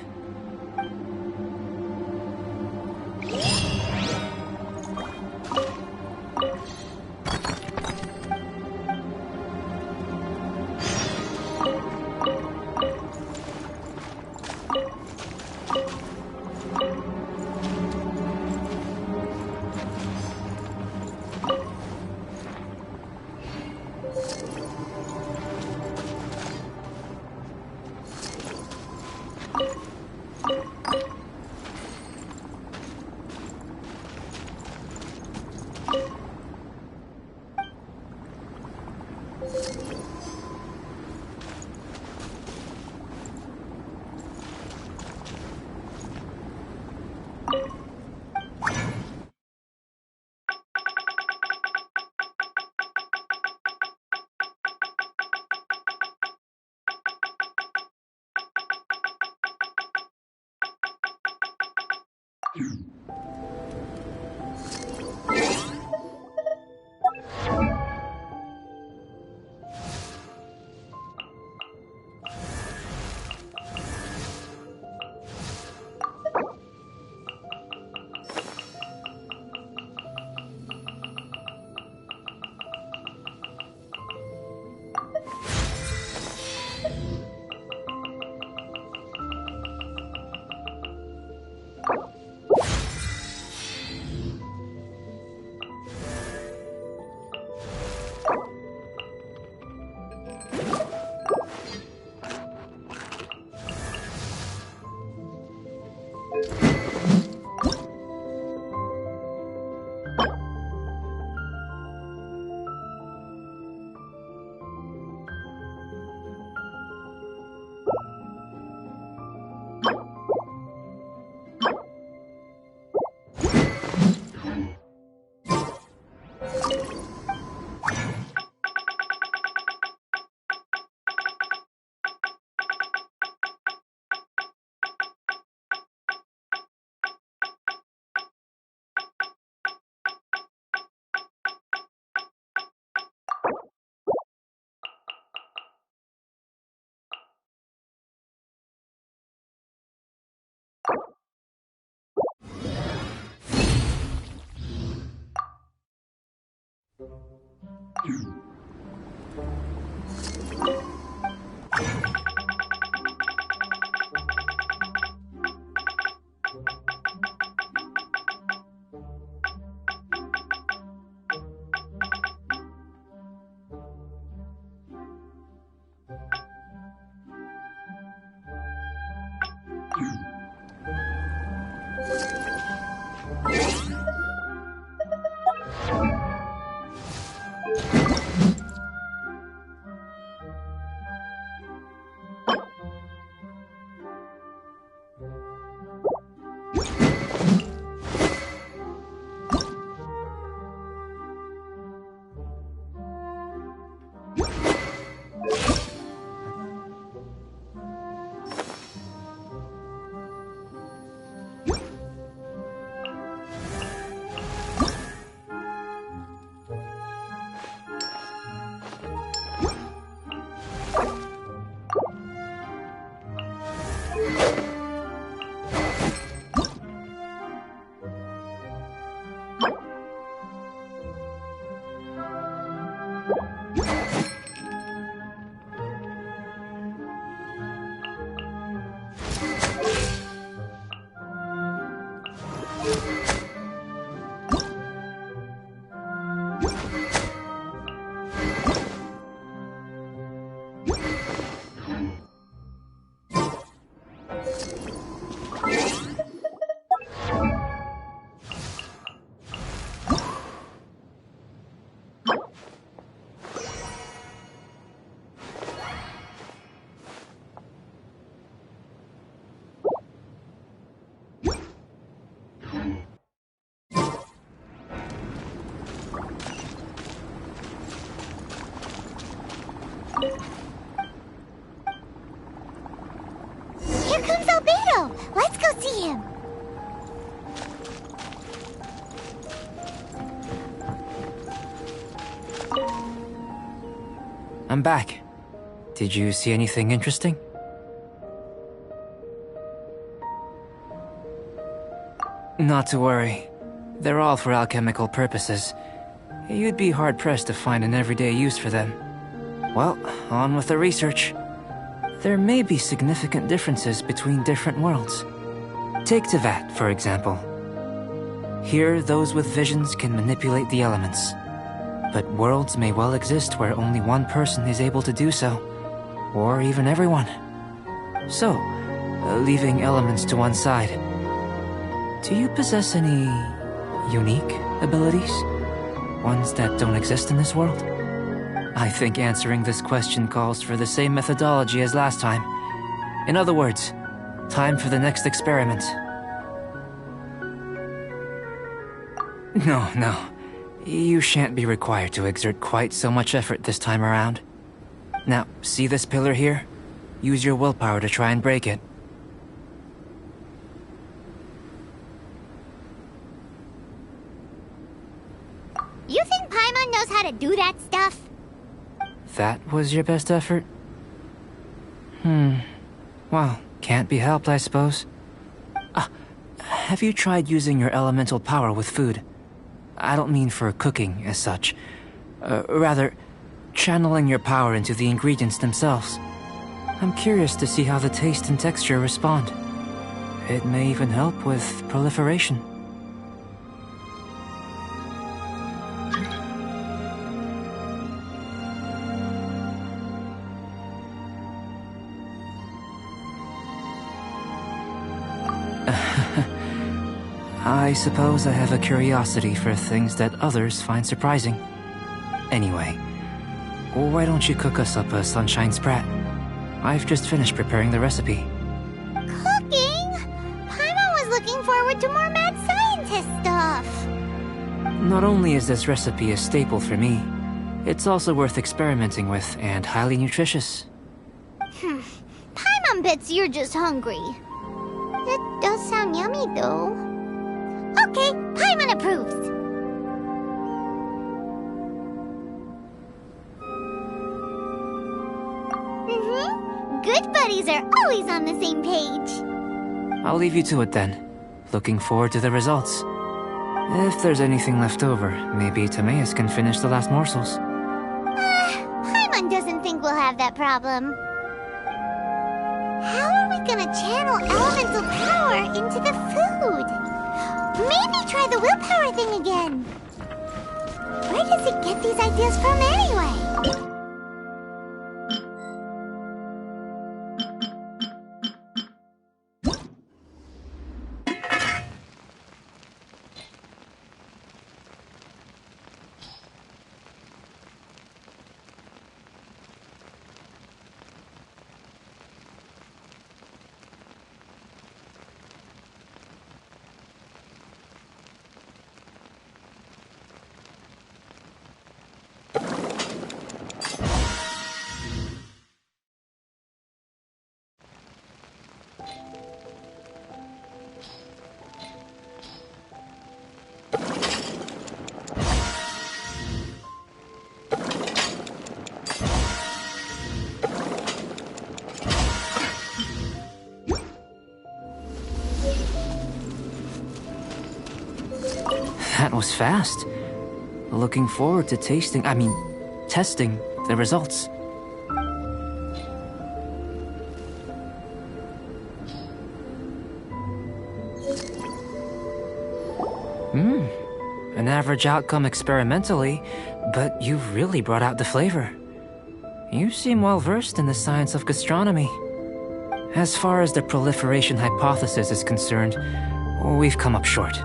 Here comes Albedo! Let's go see him! I'm back. Did you see anything interesting? Not to worry. They're all for alchemical purposes. You'd be hard-pressed to find an everyday use for them. Well, on with the research. There may be significant differences between different worlds. Take Tevat, for example. Here, those with visions can manipulate the elements. But worlds may well exist where only one person is able to do so. Or even everyone. So, leaving elements to one side, do you possess any unique abilities? Ones that don't exist in this world? I think answering this question calls for the same methodology as last time. In other words, time for the next experiment. No. You shan't be required to exert quite so much effort this time around. Now, see this pillar here? Use your willpower to try and break it. to do that stuff? That was your best effort? Well, can't be helped, I suppose. Have you tried using your elemental power with food? I don't mean for cooking, as such. Rather, channeling your power into the ingredients themselves. I'm curious to see how the taste and texture respond. It may even help with proliferation. I suppose I have a curiosity for things that others find surprising. Anyway, why don't you cook us up a sunshine sprat? I've just finished preparing the recipe. Cooking? Paimon was looking forward to more mad scientist stuff. Not only is this recipe a staple for me, it's also worth experimenting with and highly nutritious. Paimon bets you're just hungry. That does sound yummy, though. Okay, Paimon approves. Good buddies are always on the same page. I'll leave you to it then. Looking forward to the results. If there's anything left over, maybe Timaeus can finish the last morsels. Paimon doesn't think we'll have that problem. How are we gonna channel elemental power into the food? Maybe try the willpower thing again. Where does it get these ideas from anyway? That was fast. Looking forward to testing the results. An average outcome experimentally, but you've really brought out the flavor. You seem well versed in the science of gastronomy. As far as the proliferation hypothesis is concerned, we've come up short.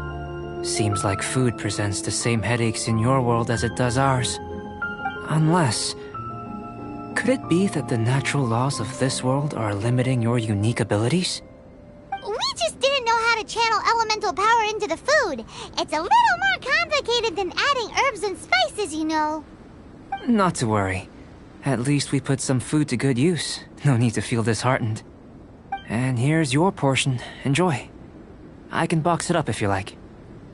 Seems like food presents the same headaches in your world as it does ours. Unless... could it be that the natural laws of this world are limiting your unique abilities? We just didn't know how to channel elemental power into the food. It's a little more complicated than adding herbs and spices, you know. Not to worry. At least we put some food to good use. No need to feel disheartened. And here's your portion. Enjoy. I can box it up if you like.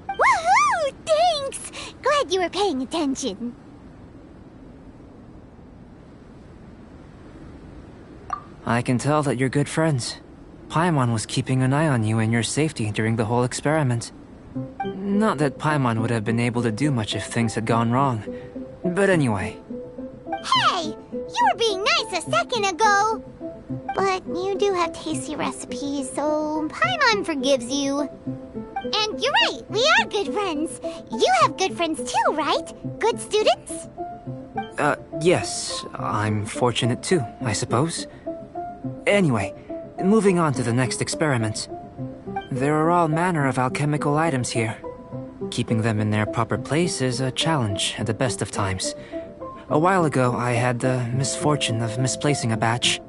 Woohoo! Thanks! Glad you were paying attention. I can tell that you're good friends. Paimon was keeping an eye on you and your safety during the whole experiment. Not that Paimon would have been able to do much if things had gone wrong. But anyway. Hey! You were being nice a second ago! But you do have tasty recipes, so Paimon forgives you. And you're right, we are good friends. You have good friends too, right? Good students? Yes. I'm fortunate too, I suppose. Anyway, moving on to the next experiment. There are all manner of alchemical items here. Keeping them in their proper place is a challenge at the best of times. A while ago, I had the misfortune of misplacing a batch.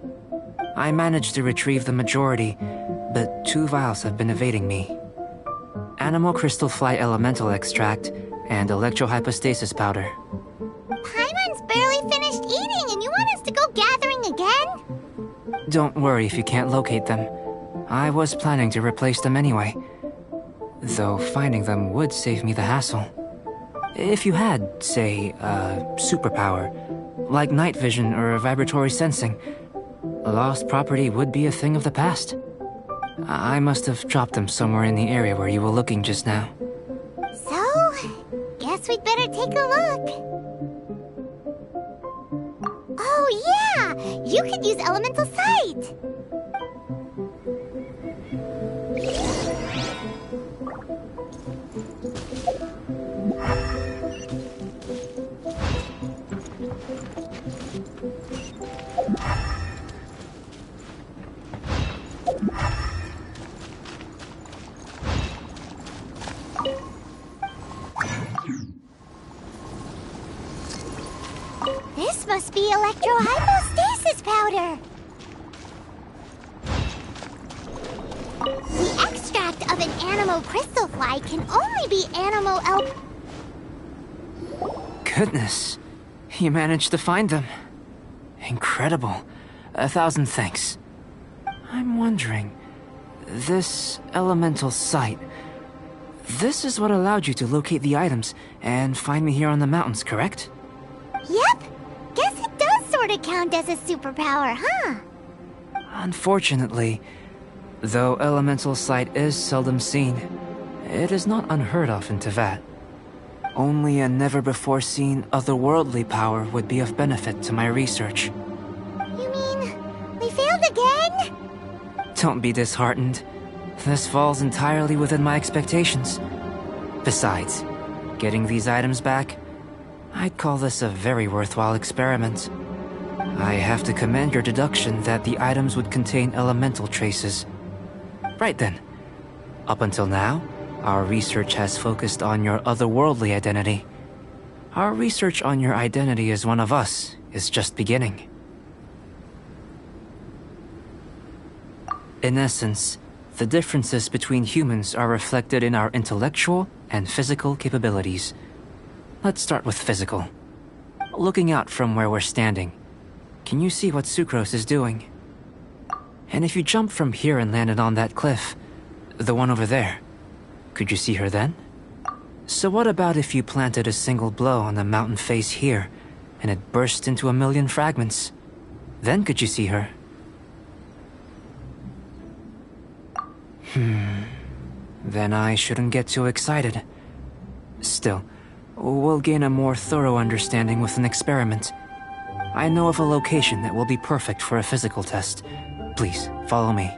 I managed to retrieve the majority, but 2 vials have been evading me. Animal crystal fly elemental extract and electrohypostasis powder. Paimon's barely finished eating and you want us to go gathering again? Don't worry if you can't locate them. I was planning to replace them anyway. Though finding them would save me the hassle. If you had, say, a superpower, like night vision or vibratory sensing, lost property would be a thing of the past. I must have dropped them somewhere in the area where you were looking just now. So, guess we'd better take a look. Oh yeah! You could use elemental sight! This must be electrohypostasis powder! The extract of an animo crystal fly can only be animo Goodness, you managed to find them. Incredible. 1,000 thanks. I'm wondering, this elemental sight, this is what allowed you to locate the items and find me here on the mountains, correct? Yep! Guess it does sort of count as a superpower, huh? Unfortunately, though elemental sight is seldom seen, it is not unheard of in Teyvat. Only a never-before-seen otherworldly power would be of benefit to my research. You mean, we failed again? Don't be disheartened. This falls entirely within my expectations. Besides, getting these items back, I'd call this a very worthwhile experiment. I have to commend your deduction that the items would contain elemental traces. Right then. Up until now, our research has focused on your otherworldly identity. Our research on your identity as one of us is just beginning. In essence, the differences between humans are reflected in our intellectual and physical capabilities. Let's start with physical. Looking out from where we're standing, can you see what Sucrose is doing? And if you jump from here and landed on that cliff, the one over there, could you see her then? So what about if you planted a single blow on the mountain face here, and it burst into 1,000,000 fragments? Then could you see her? Then I shouldn't get too excited. Still, we'll gain a more thorough understanding with an experiment. I know of a location that will be perfect for a physical test. Please, follow me.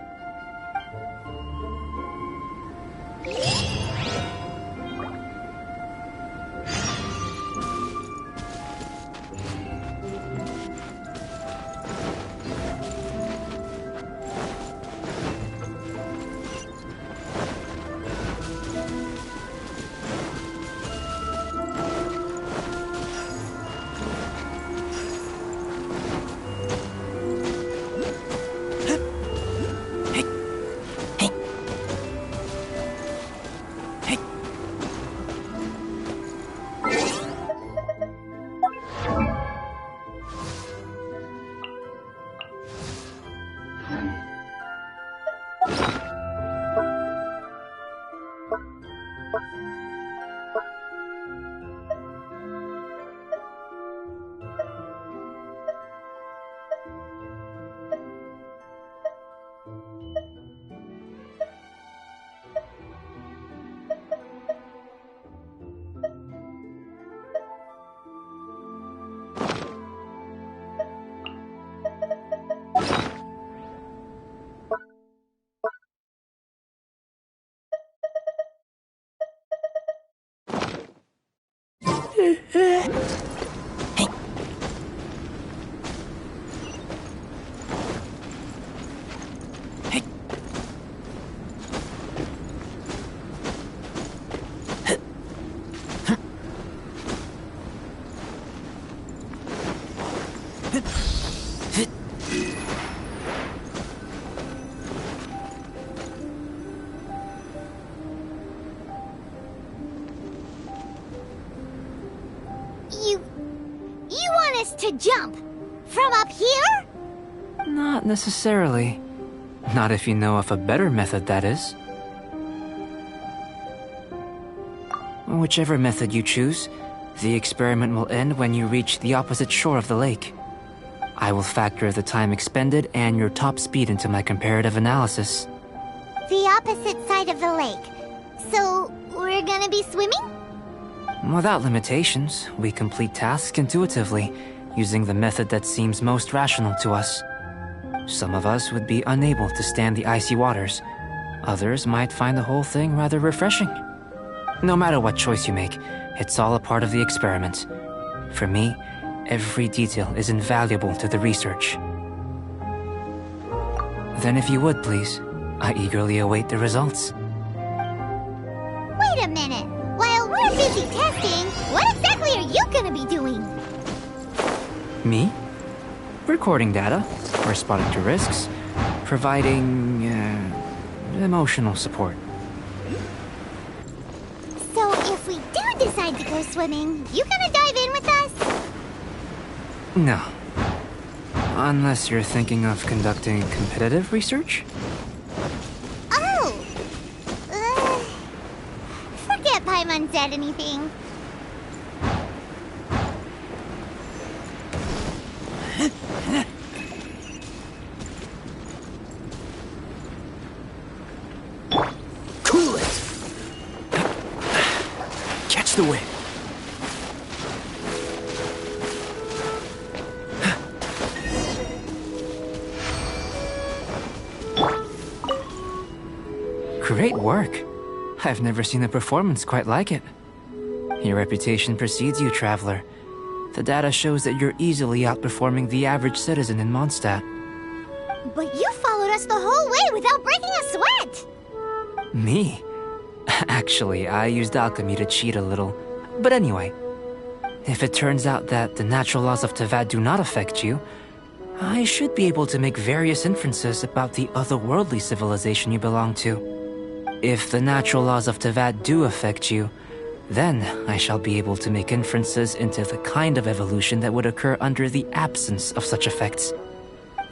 You want us to jump? From up here? Not necessarily. Not if you know of a better method, that is. Whichever method you choose, The experiment will end when you reach the opposite shore of the lake. I will factor the time expended and your top speed into my comparative analysis. The opposite side of the lake. So, we're gonna be swimming? Without limitations, we complete tasks intuitively, using the method that seems most rational to us. Some of us would be unable to stand the icy waters. Others might find the whole thing rather refreshing. No matter what choice you make, it's all a part of the experiment. For me, every detail is invaluable to the research. Then if you would, please, I eagerly await the results. Wait a minute! While we're busy testing, what exactly are you gonna be doing? Me? Recording data, responding to risks, providing, emotional support. So if we do decide to go swimming, you gonna dive in with us? No. Unless you're thinking of conducting competitive research? Oh! Forget Paimon said anything. Cool it! Catch the wind. Great work. I've never seen a performance quite like it. Your reputation precedes you, Traveler. The data shows that you're easily outperforming the average citizen in Mondstadt. But you followed us the whole way without breaking a sweat! Me? Actually, I used alchemy to cheat a little. But anyway, if it turns out that the natural laws of Tavad do not affect you, I should be able to make various inferences about the otherworldly civilization you belong to. If the natural laws of Tavad do affect you, then I shall be able to make inferences into the kind of evolution that would occur under the absence of such effects.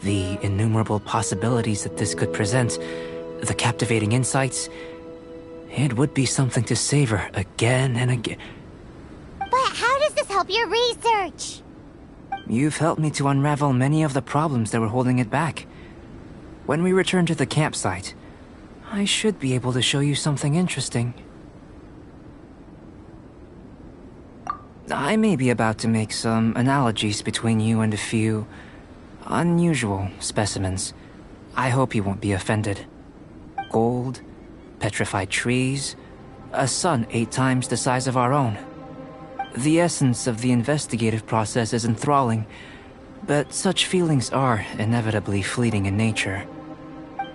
The innumerable possibilities that this could present, the captivating insights, it would be something to savor again and again. But how does this help your research? You've helped me to unravel many of the problems that were holding it back. When we return to the campsite, I should be able to show you something interesting. I may be about to make some analogies between you and a few unusual specimens. I hope you won't be offended. Gold, petrified trees, a sun 8 times the size of our own. The essence of the investigative process is enthralling, but such feelings are inevitably fleeting in nature.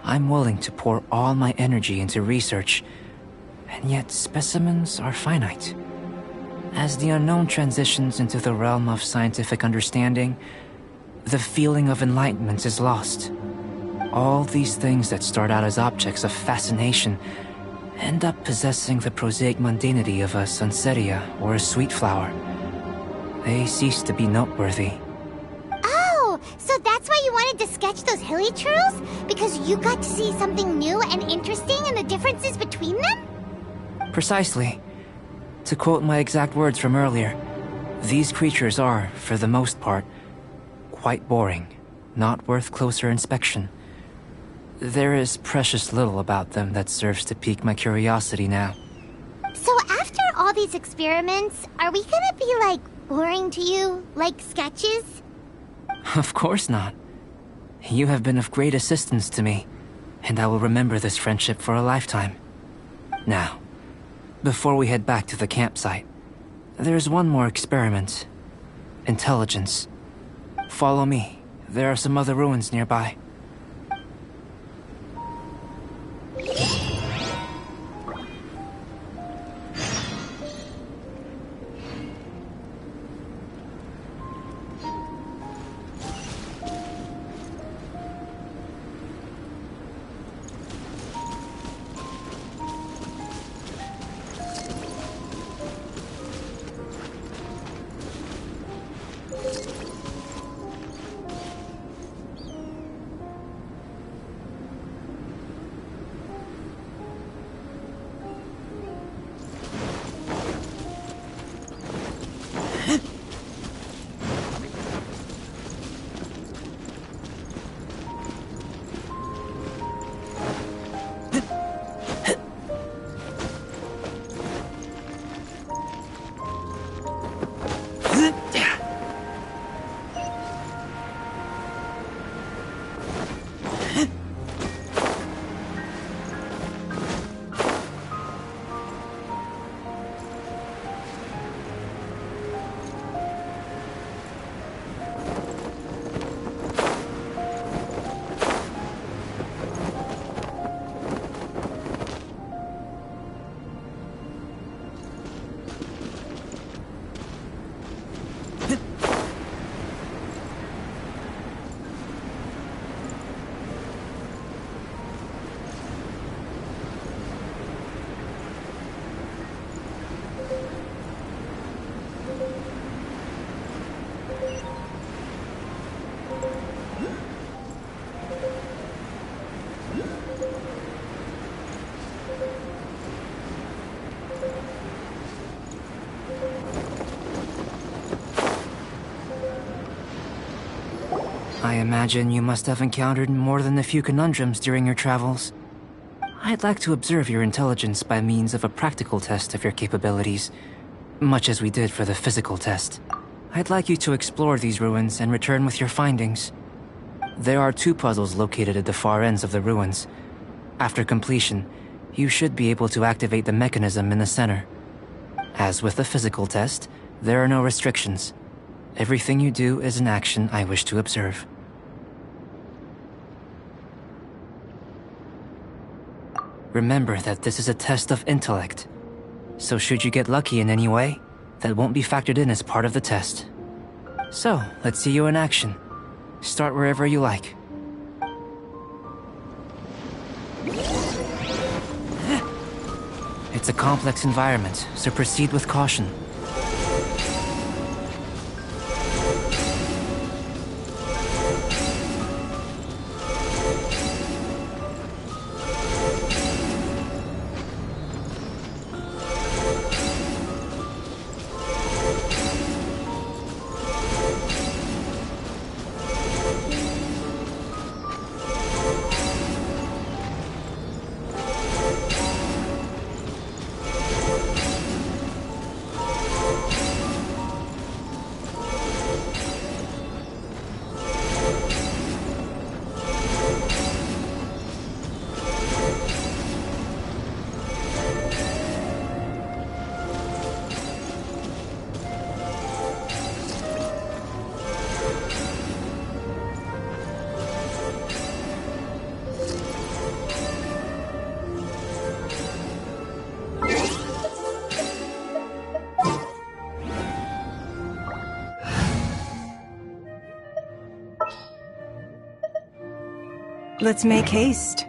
I'm willing to pour all my energy into research, and yet specimens are finite. As the unknown transitions into the realm of scientific understanding, the feeling of enlightenment is lost. All these things that start out as objects of fascination end up possessing the prosaic mundanity of a sunsetia or a sweet flower. They cease to be noteworthy. Oh, so that's why you wanted to sketch those hilichurls? Because you got to see something new and interesting and the differences between them? Precisely. To quote my exact words from earlier, these creatures are, for the most part, quite boring, not worth closer inspection. There is precious little about them that serves to pique my curiosity now. So after all these experiments, are we gonna be, like, boring to you? Like sketches? Of course not. You have been of great assistance to me, and I will remember this friendship for a lifetime. Now, before we head back to the campsite, there's one more experiment. Intelligence. Follow me. There are some other ruins nearby. I imagine you must have encountered more than a few conundrums during your travels. I'd like to observe your intelligence by means of a practical test of your capabilities, much as we did for the physical test. I'd like you to explore these ruins and return with your findings. There are 2 puzzles located at the far ends of the ruins. After completion, you should be able to activate the mechanism in the center. As with the physical test, there are no restrictions. Everything you do is an action I wish to observe. Remember that this is a test of intellect, so should you get lucky in any way, that won't be factored in as part of the test. So, let's see you in action. Start wherever you like. It's a complex environment, so proceed with caution. Let's make haste.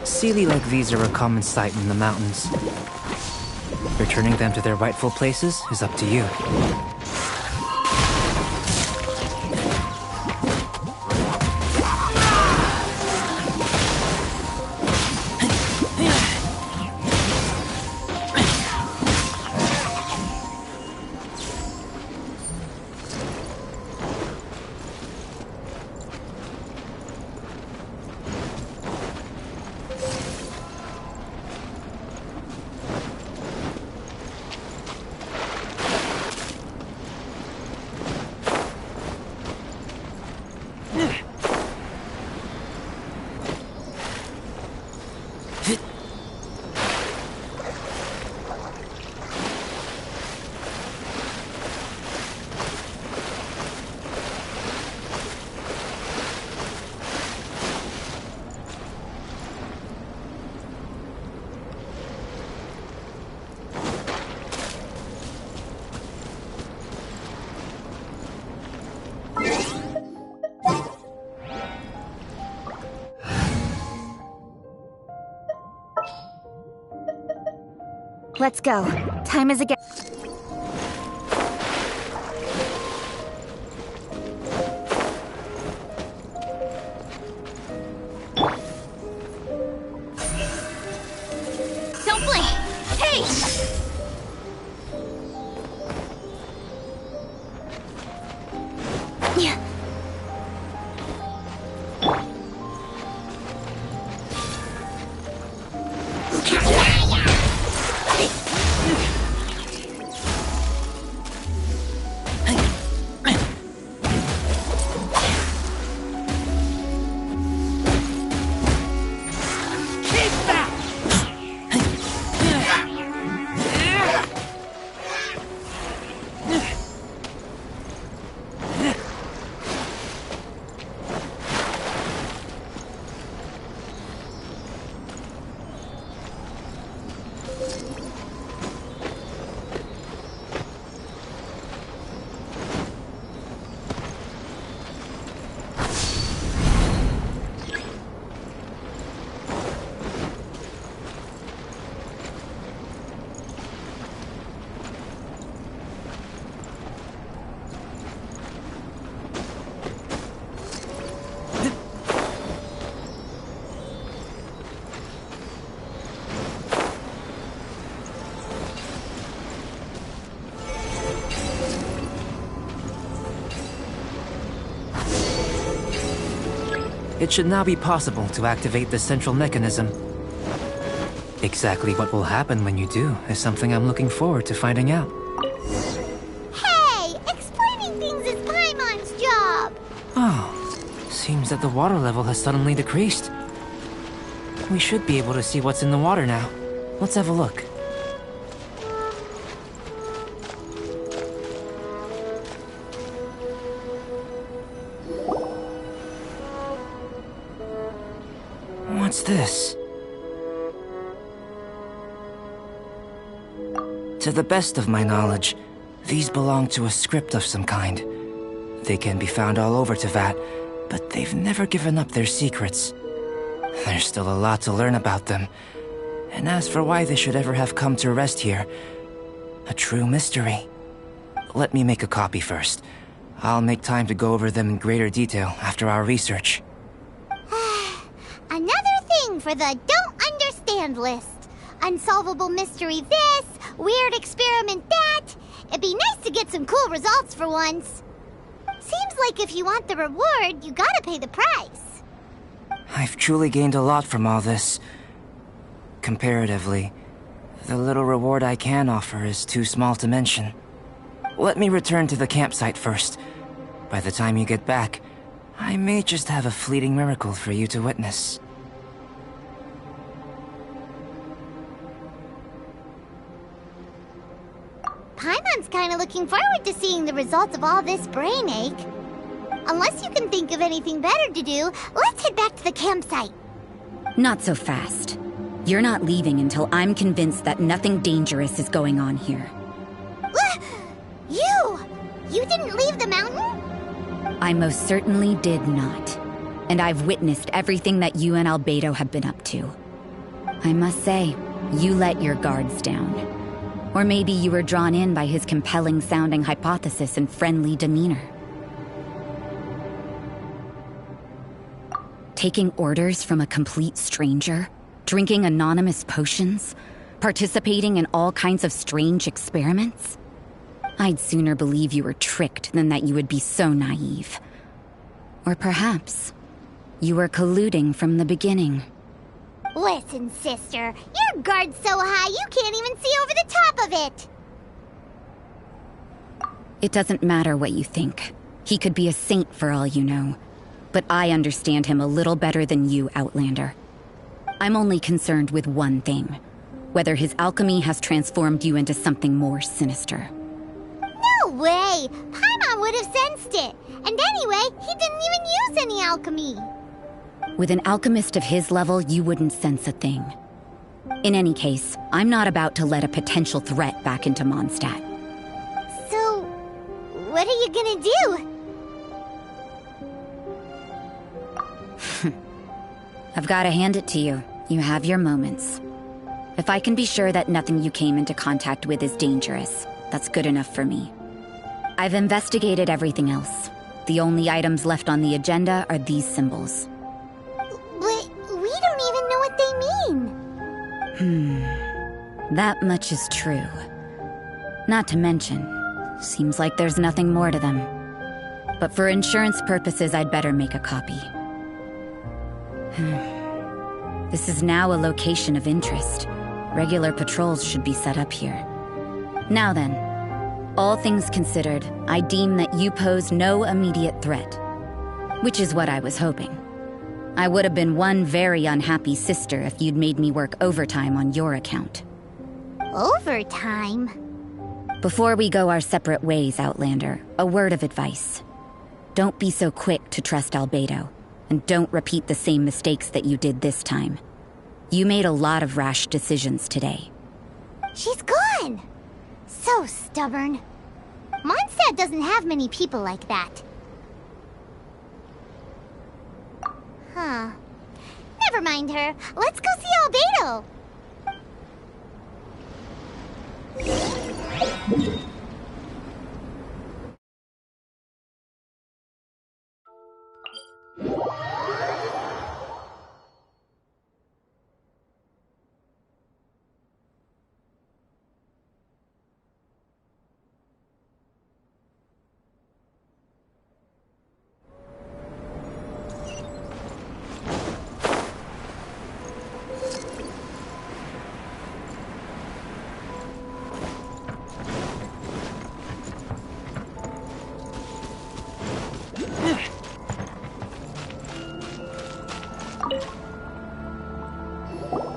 Sealy like these are a common sight in the mountains. Returning them to their rightful places is up to you. Let's go. Time is again. Don't blink! Hey! Yeah. It should now be possible to activate the central mechanism. Exactly what will happen when you do is something I'm looking forward to finding out. Hey! Explaining things is Paimon's job! Oh, seems that the water level has suddenly decreased. We should be able to see what's in the water now. Let's have a look. What's this? To the best of my knowledge, these belong to a script of some kind. They can be found all over Teyvat, but they've never given up their secrets. There's still a lot to learn about them. And as for why they should ever have come to rest here, a true mystery. Let me make a copy first. I'll make time to go over them in greater detail after our research. Another thing for the don't understand list. Unsolvable mystery this, weird experiment that. It'd be nice to get some cool results for once. Seems like if you want the reward, you gotta pay the price. I've truly gained a lot from all this. Comparatively, the little reward I can offer is too small to mention. Let me return to the campsite first. By the time you get back, I may just have a fleeting miracle for you to witness. Paimon's kinda looking forward to seeing the results of all this brain ache. Unless you can think of anything better to do, let's head back to the campsite. Not so fast. You're not leaving until I'm convinced that nothing dangerous is going on here. You didn't leave the mountain? I most certainly did not. And I've witnessed everything that you and Albedo have been up to. I must say, you let your guards down. Or maybe you were drawn in by his compelling-sounding hypothesis and friendly demeanor. Taking orders from a complete stranger, drinking anonymous potions, participating in all kinds of strange experiments? I'd sooner believe you were tricked than that you would be so naive. Or perhaps, you were colluding from the beginning. Listen, sister, your guard's so high you can't even see over the top of it! It doesn't matter what you think. He could be a saint for all you know. But I understand him a little better than you, Outlander. I'm only concerned with one thing. Whether his alchemy has transformed you into something more sinister. No way! Paimon would have sensed it! And anyway, he didn't even use any alchemy! With an alchemist of his level, you wouldn't sense a thing. In any case, I'm not about to let a potential threat back into Mondstadt. So, what are you gonna do? I've gotta hand it to you. You have your moments. If I can be sure that nothing you came into contact with is dangerous, that's good enough for me. I've investigated everything else. The only items left on the agenda are these symbols. But we don't even know what they mean. That much is true. Not to mention, seems like there's nothing more to them. But for insurance purposes, I'd better make a copy. This is now a location of interest. Regular patrols should be set up here. Now then, all things considered, I deem that you pose no immediate threat. Which is what I was hoping. I would have been one very unhappy sister if you'd made me work overtime on your account. Overtime? Before we go our separate ways, Outlander, a word of advice. Don't be so quick to trust Albedo, and don't repeat the same mistakes that you did this time. You made a lot of rash decisions today. She's gone! So stubborn. Mondstadt doesn't have many people like that. Huh. Never mind her. Let's go see Albedo!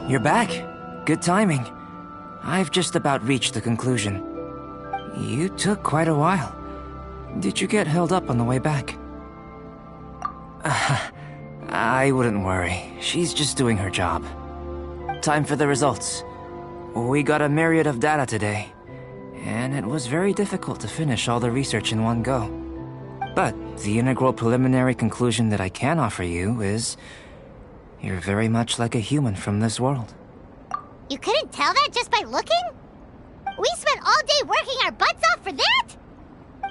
You're back. Good timing. I've just about reached the conclusion. You took quite a while. Did you get held up on the way back? I wouldn't worry. She's just doing her job. Time for the results. We got a myriad of data today, and it was very difficult to finish all the research in one go. But the integral preliminary conclusion that I can offer you is you're very much like a human from this world. You couldn't tell that just by looking? We spent all day working our butts off for that?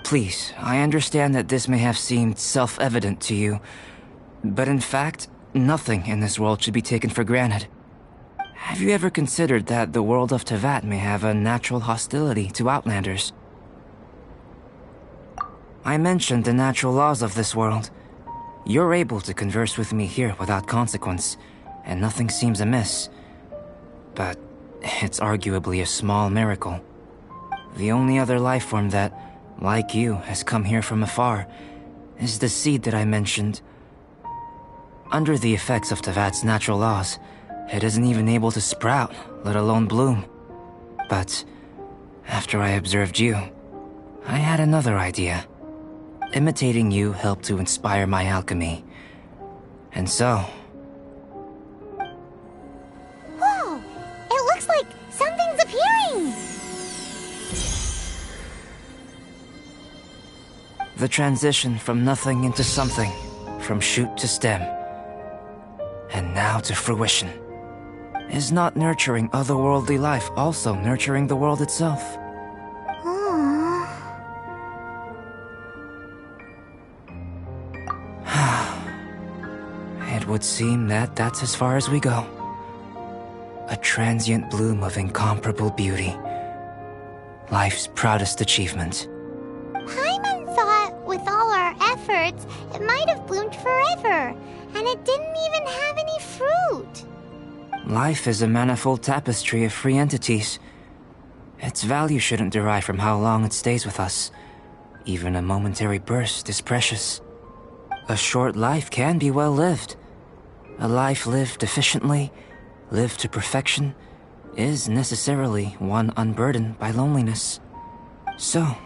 Please, I understand that this may have seemed self-evident to you, but in fact, nothing in this world should be taken for granted. Have you ever considered that the world of Teyvat may have a natural hostility to Outlanders? I mentioned the natural laws of this world. You're able to converse with me here without consequence, and nothing seems amiss. But it's arguably a small miracle. The only other life form that, like you, has come here from afar is the seed that I mentioned. Under the effects of Teyvat's natural laws, it isn't even able to sprout, let alone bloom. But after I observed you, I had another idea. Imitating you helped to inspire my alchemy. And so... Whoa! It looks like something's appearing! The transition from nothing into something, from shoot to stem, and now to fruition. Is not nurturing otherworldly life also nurturing the world itself? It would seem that that's as far as we go. A transient bloom of incomparable beauty. Life's proudest achievement. Paimon thought, with all our efforts, it might have bloomed forever, and it didn't even have any fruit. Life is a manifold tapestry of free entities. Its value shouldn't derive from how long it stays with us. Even a momentary burst is precious. A short life can be well lived. A life lived efficiently live to perfection is necessarily one unburdened by loneliness. So,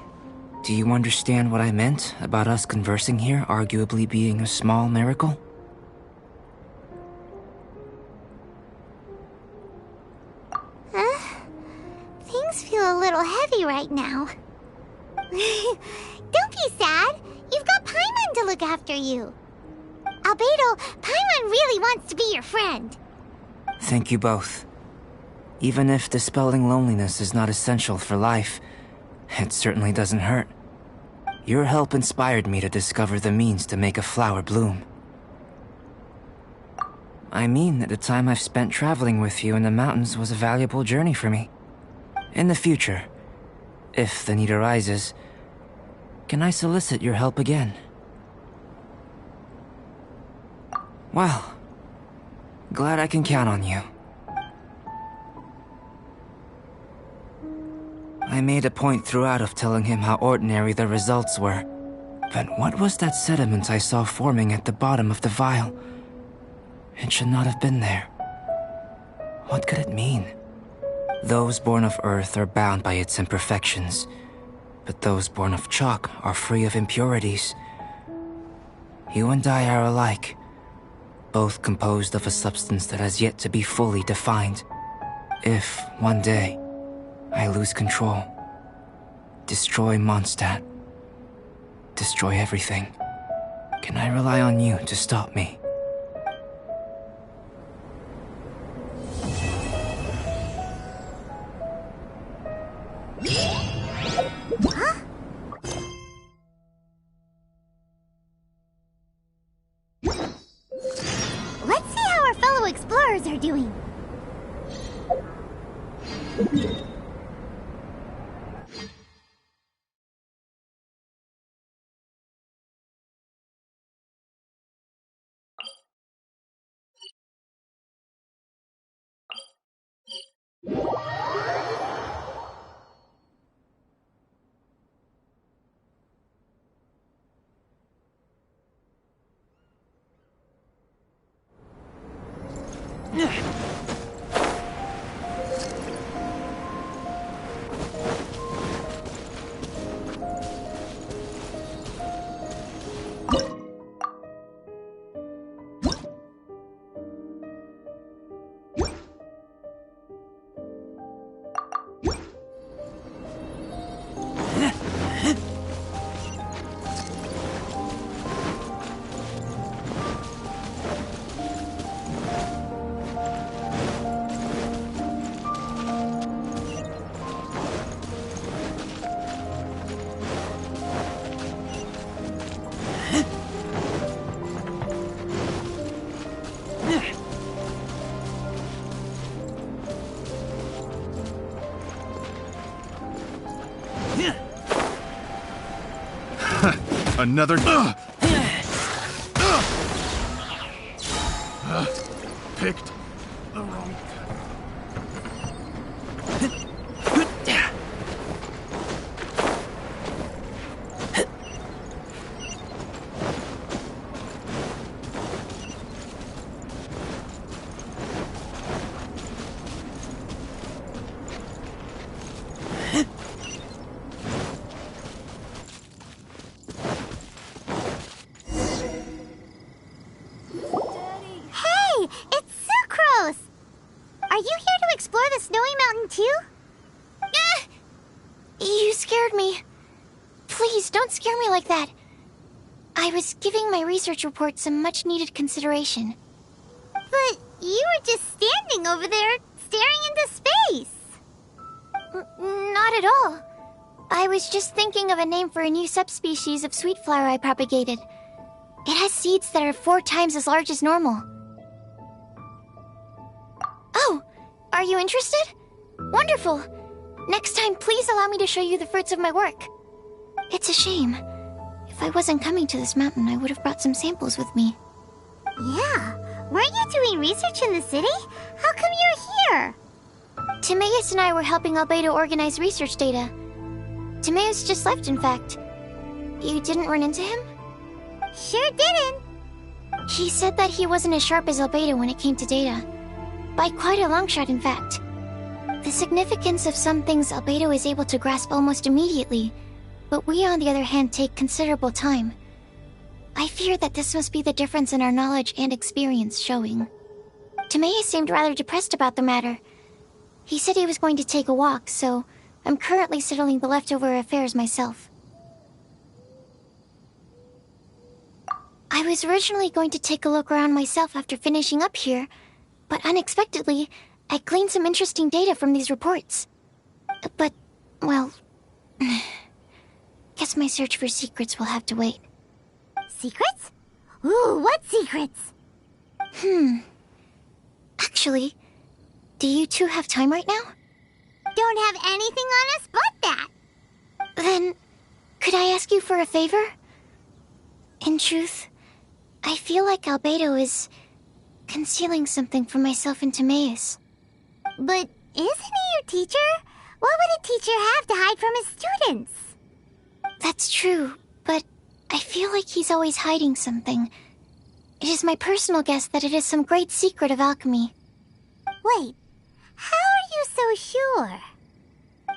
do you understand what I meant about us conversing here arguably being a small miracle? Things feel a little heavy right now. Don't be sad. You've got Paimon to look after you. Albedo, Paimon really wants to be your friend. Thank you both. Even if dispelling loneliness is not essential for life, it certainly doesn't hurt. Your help inspired me to discover the means to make a flower bloom. I mean that the time I've spent traveling with you in the mountains was a valuable journey for me. In the future, if the need arises, can I solicit your help again? Well, glad I can count on you. I made a point throughout of telling him how ordinary the results were. But what was that sediment I saw forming at the bottom of the vial? It should not have been there. What could it mean? Those born of Earth are bound by its imperfections, but those born of chalk are free of impurities. You and I are alike, both composed of a substance that has yet to be fully defined. If, one day, I lose control, destroy Mondstadt, destroy everything, can I rely on you to stop me? Huh? Let's see how our fellow explorers are doing. Another... picked the wrong... You scared me. Please, don't scare me like that. I was giving my research report some much-needed consideration. But you were just standing over there, staring into space. Not at all. I was just thinking of a name for a new subspecies of sweet flower I propagated. It has seeds that are 4 times as large as normal. Oh, are you interested? Wonderful. Next time, please allow me to show you the fruits of my work. It's a shame. If I wasn't coming to this mountain, I would have brought some samples with me. Yeah. Weren't you doing research in the city? How come you're here? Timaeus and I were helping Albedo organize research data. Timaeus just left, in fact. You didn't run into him? Sure didn't. He said that he wasn't as sharp as Albedo when it came to data. By quite a long shot, in fact. The significance of some things Albedo is able to grasp almost immediately, but we, on the other hand, take considerable time. I fear that this must be the difference in our knowledge and experience showing. Timaeus seemed rather depressed about the matter. He said he was going to take a walk, so I'm currently settling the leftover affairs myself. I was originally going to take a look around myself after finishing up here, but unexpectedly, I gleaned some interesting data from these reports. But, well, guess my search for secrets will have to wait. Secrets? Ooh, what secrets? Actually, do you two have time right now? Don't have anything on us but that. Then, could I ask you for a favor? In truth, I feel like Albedo is concealing something from myself and Timaeus. But isn't he your teacher? What would a teacher have to hide from his students? That's true, but I feel like he's always hiding something. It is my personal guess that it is some great secret of alchemy. Wait, how are you so sure?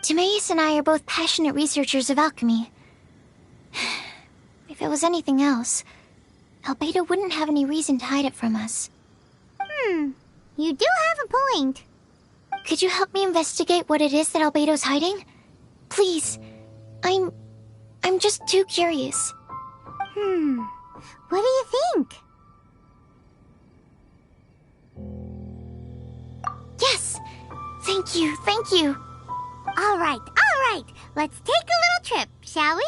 Timaeus and I are both passionate researchers of alchemy. If it was anything else, Albedo wouldn't have any reason to hide it from us. You do have a point. Could you help me investigate what it is that Albedo's hiding? Please. I'm just too curious. What do you think? Yes! Thank you, thank you. All right. Let's take a little trip, shall we?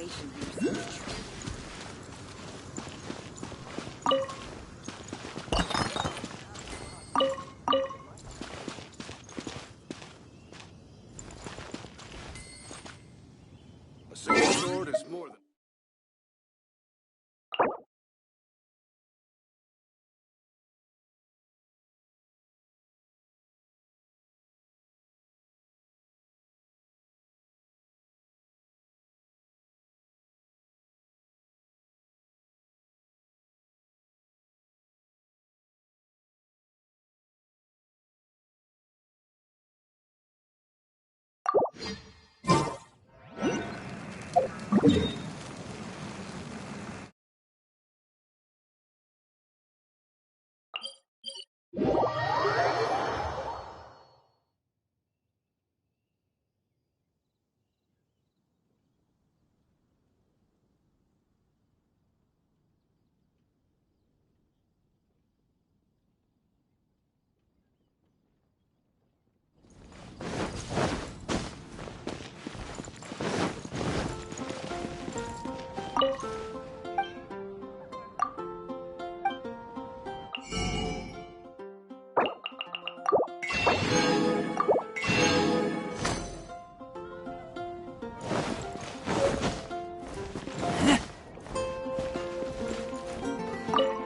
situation here seems tricky. A single sword is more than...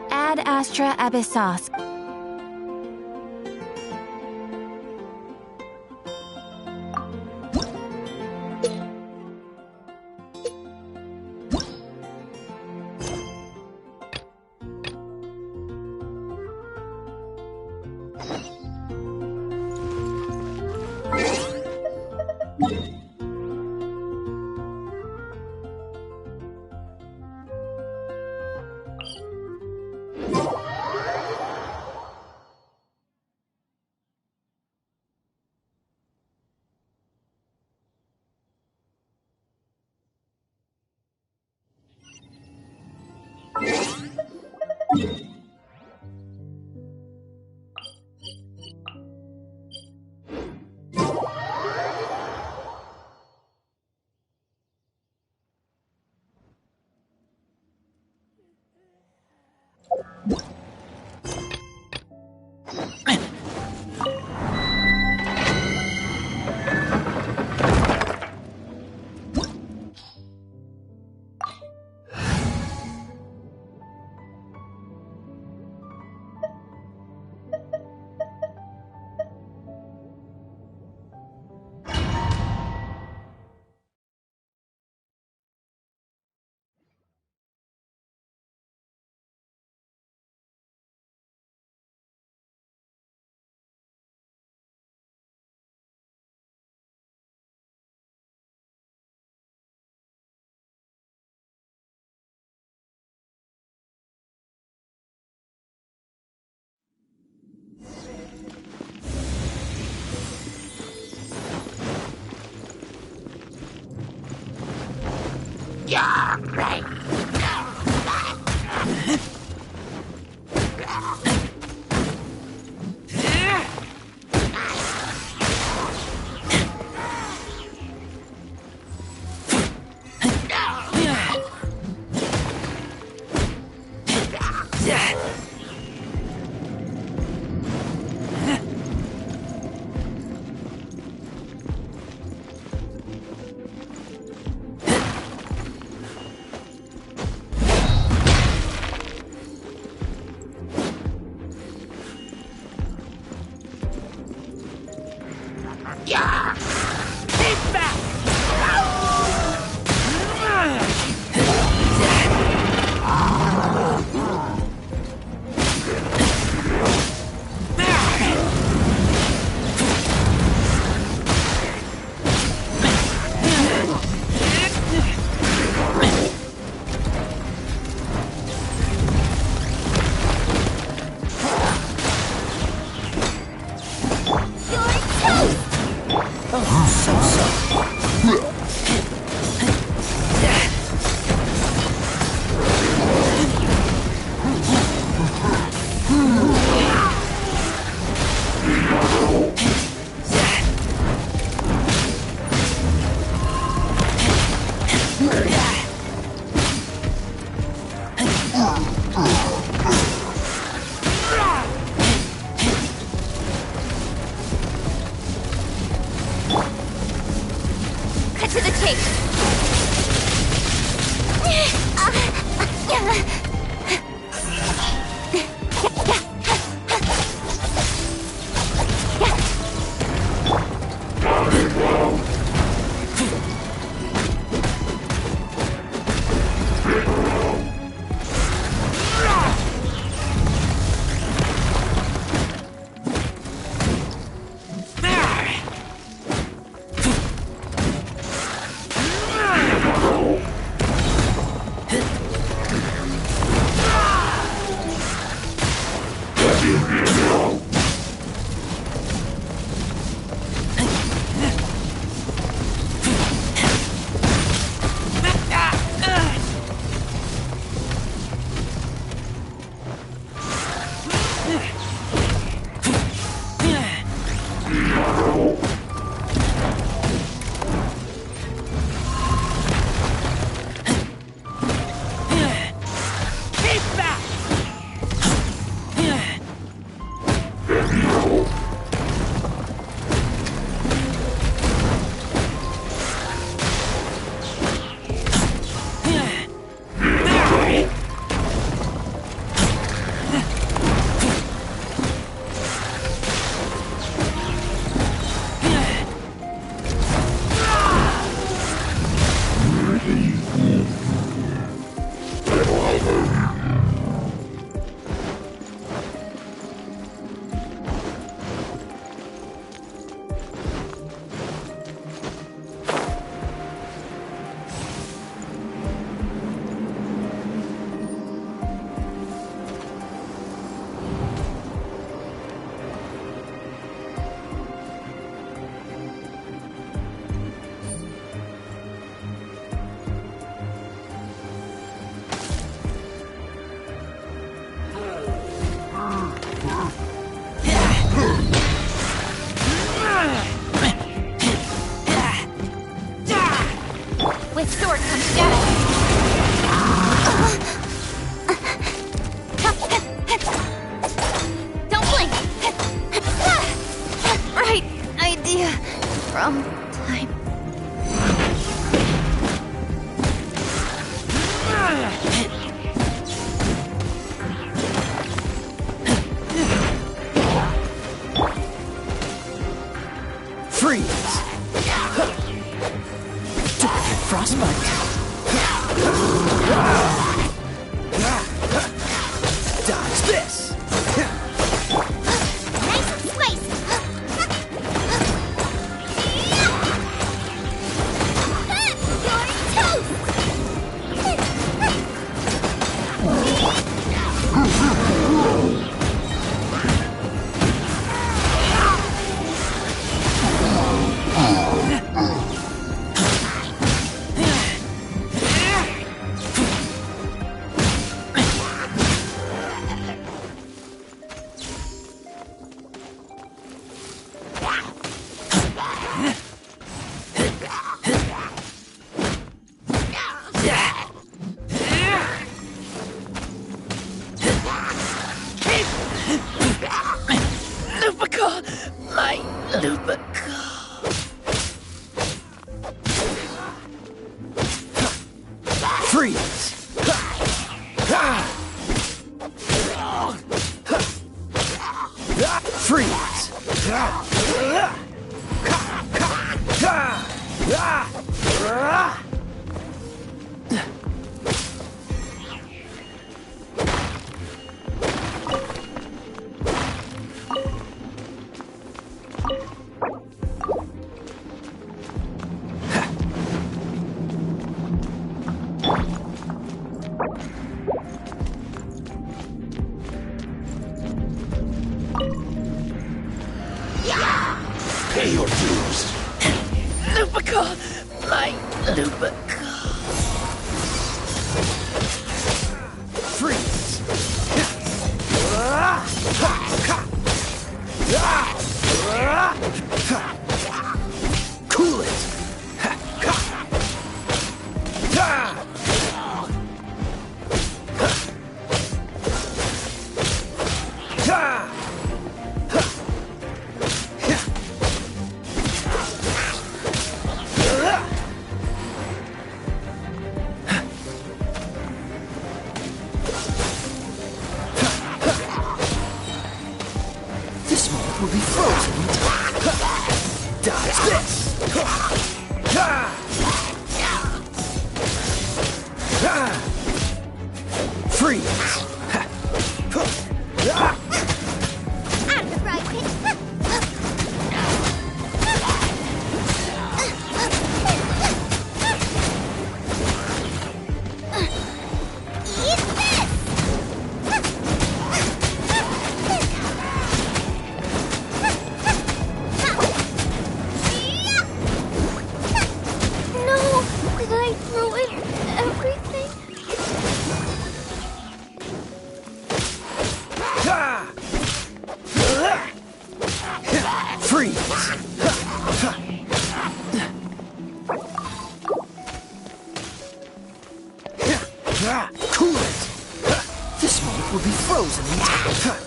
Ad Astra Abyssos. Yeah, right. With sword comes shadow. Don't blink. Right idea. Wrong time. Freeze! Frostbite! Dodge this! Nice slice! You're My Lupica. Freeze! Freeze! Yeah! Freeze! Cool it! This moment will be frozen in time.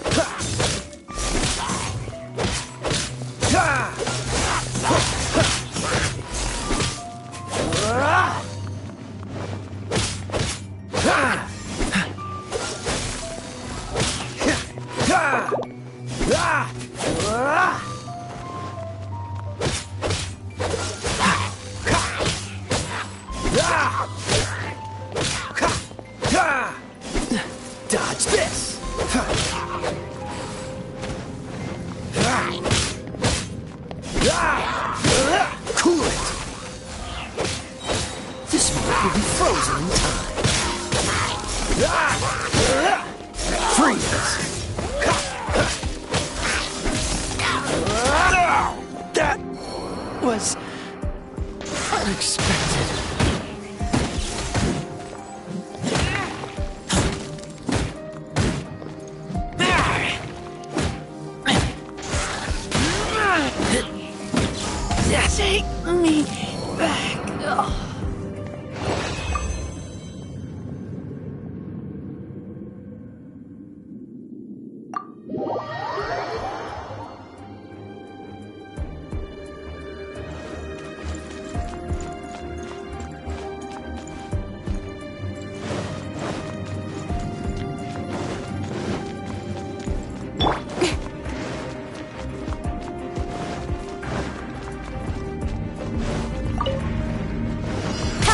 Dodge this! Cool it! This moment will be frozen in time. Freeze! That was unexpected. Take me back. Oh.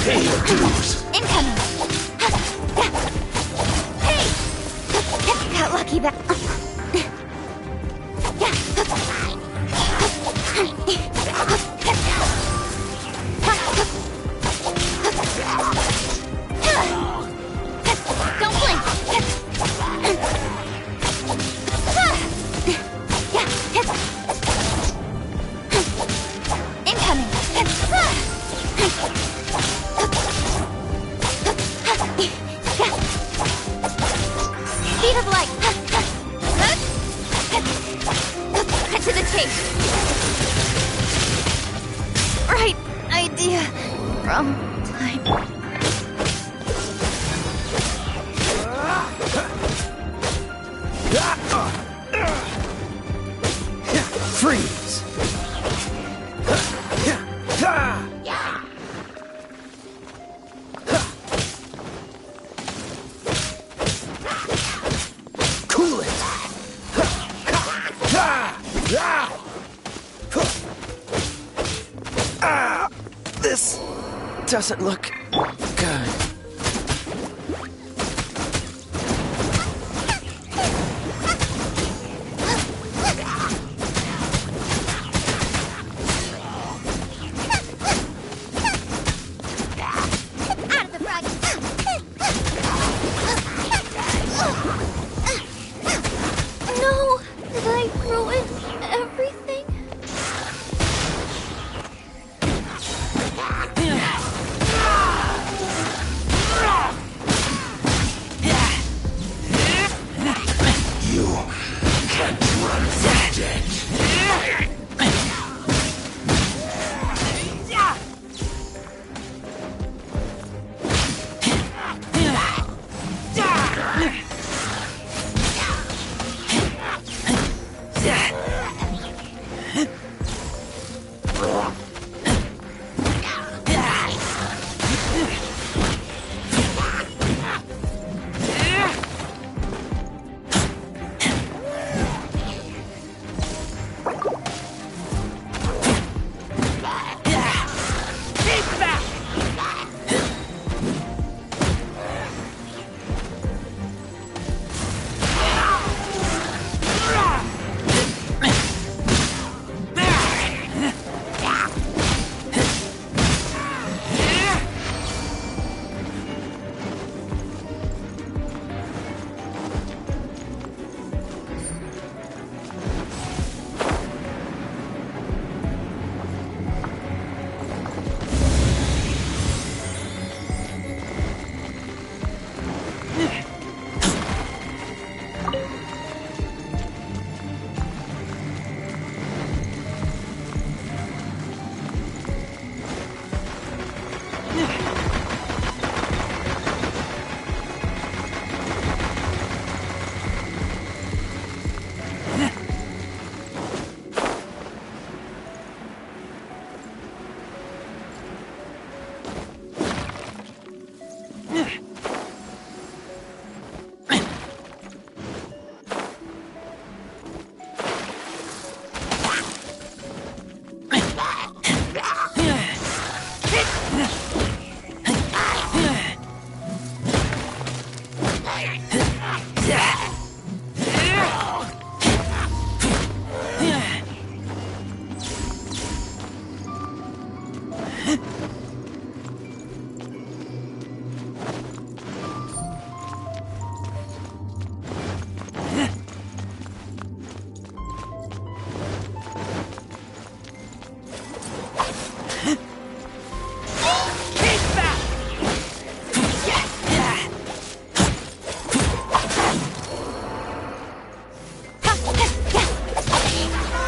Pay your dues. Incoming! Hey! Got lucky that... Don't blink! Incoming! Speed of light! Cut to the chase! Right idea. Wrong time. Freeze! Cool it! This doesn't look good. No! Did I ruin everything?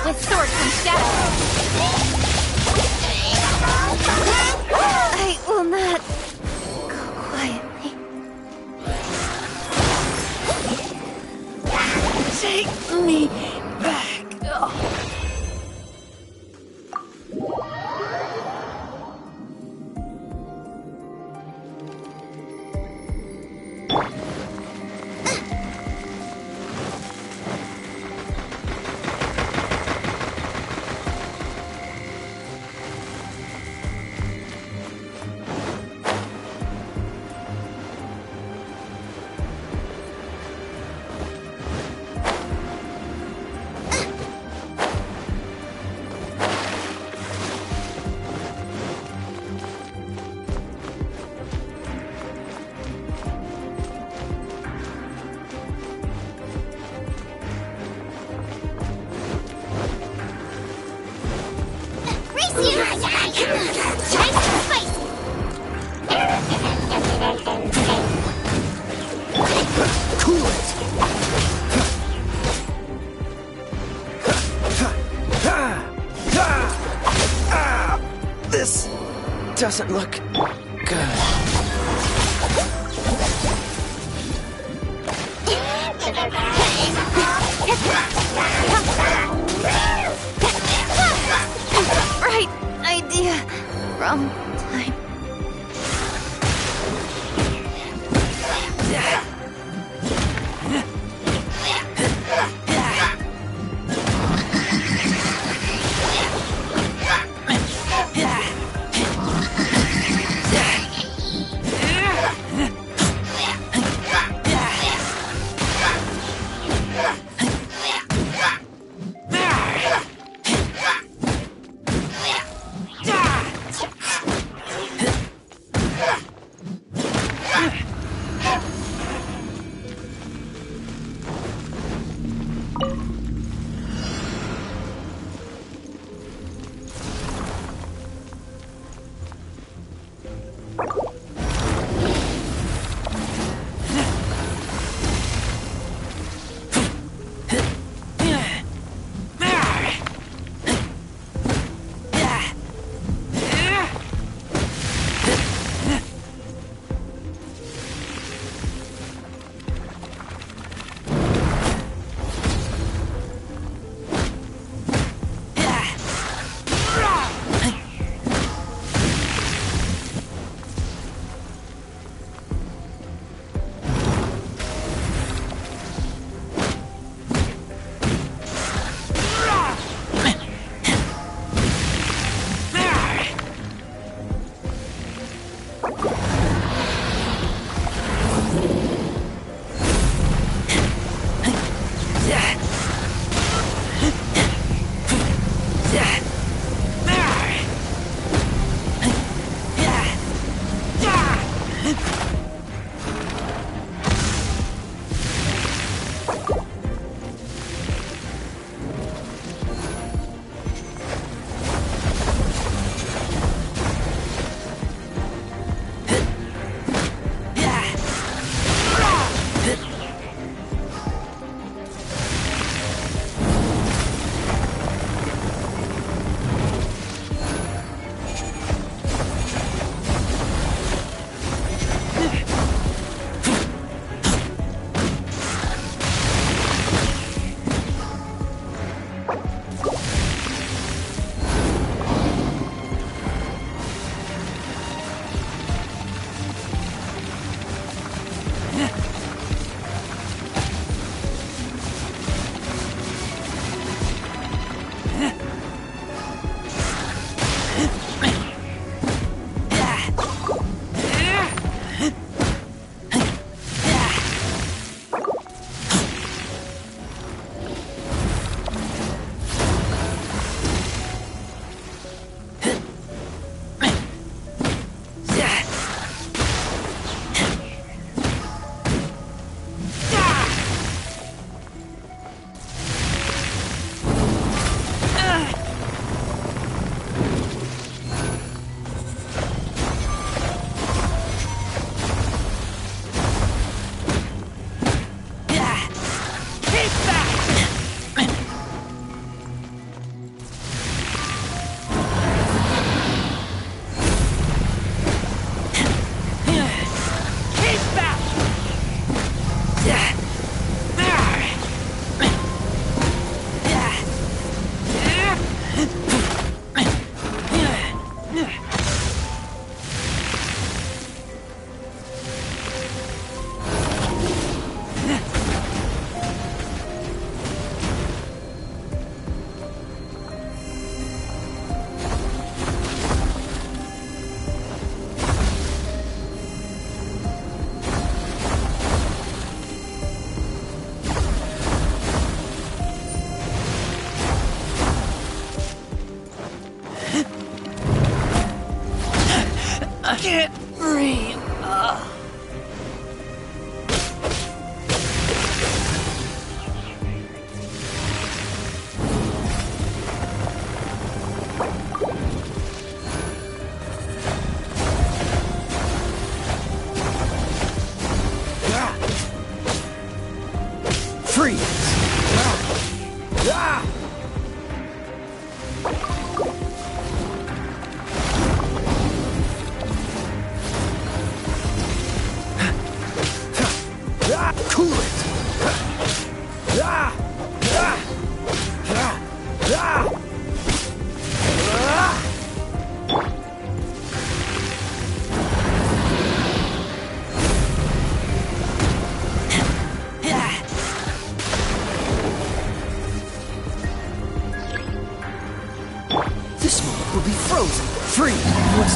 With sword comes shadow. I will not go quietly. Take me back. This doesn't look good. Right idea. Wrong time.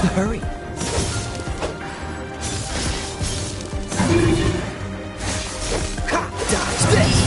Hurry. Dodge this!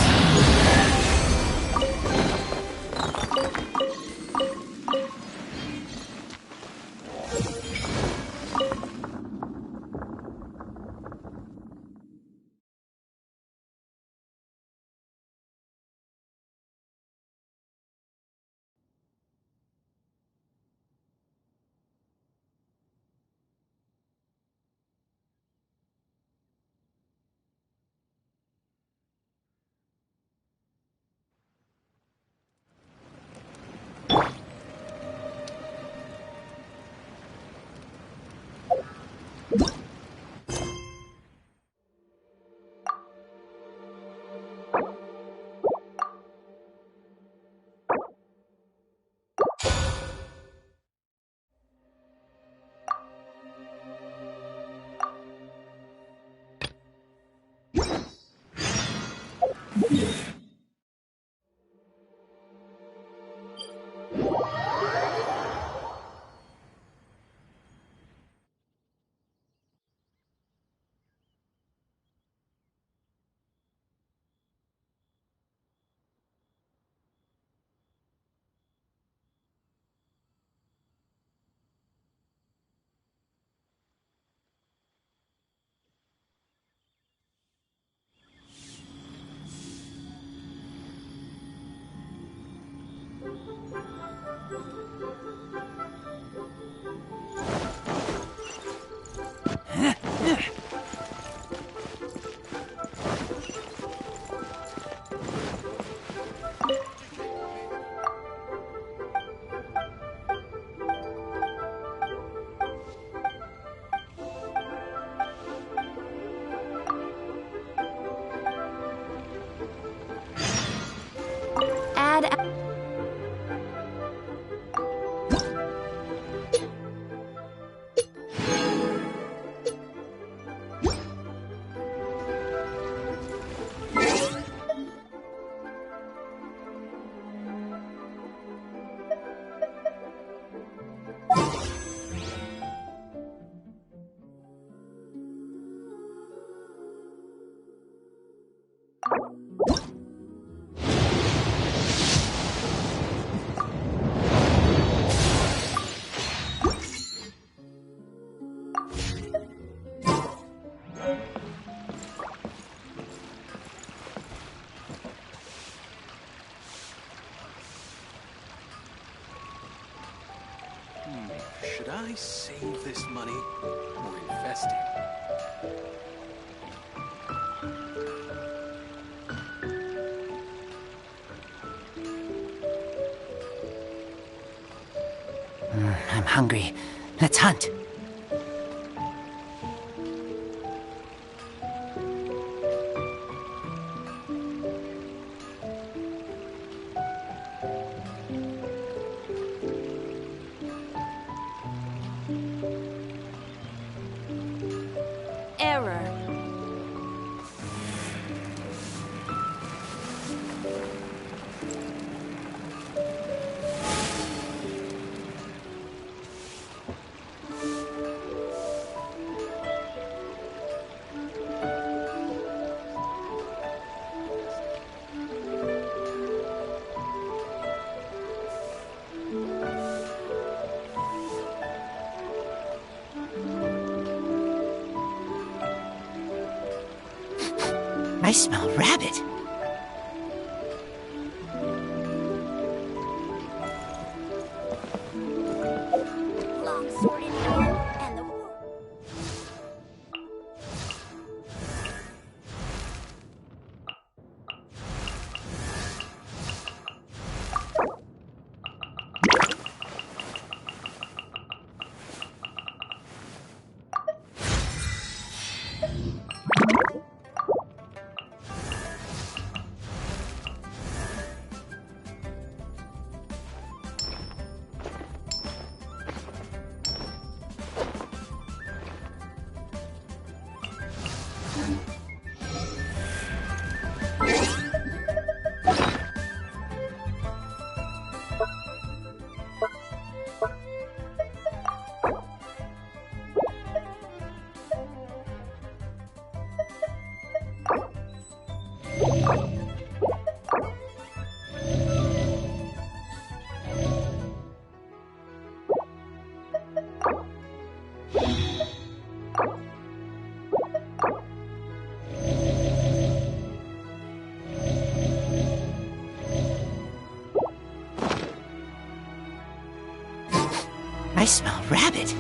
Should I save this money or invest it? I'm hungry. Let's hunt. I smell rabbit. Longsword in hand, and the I smell rabbit.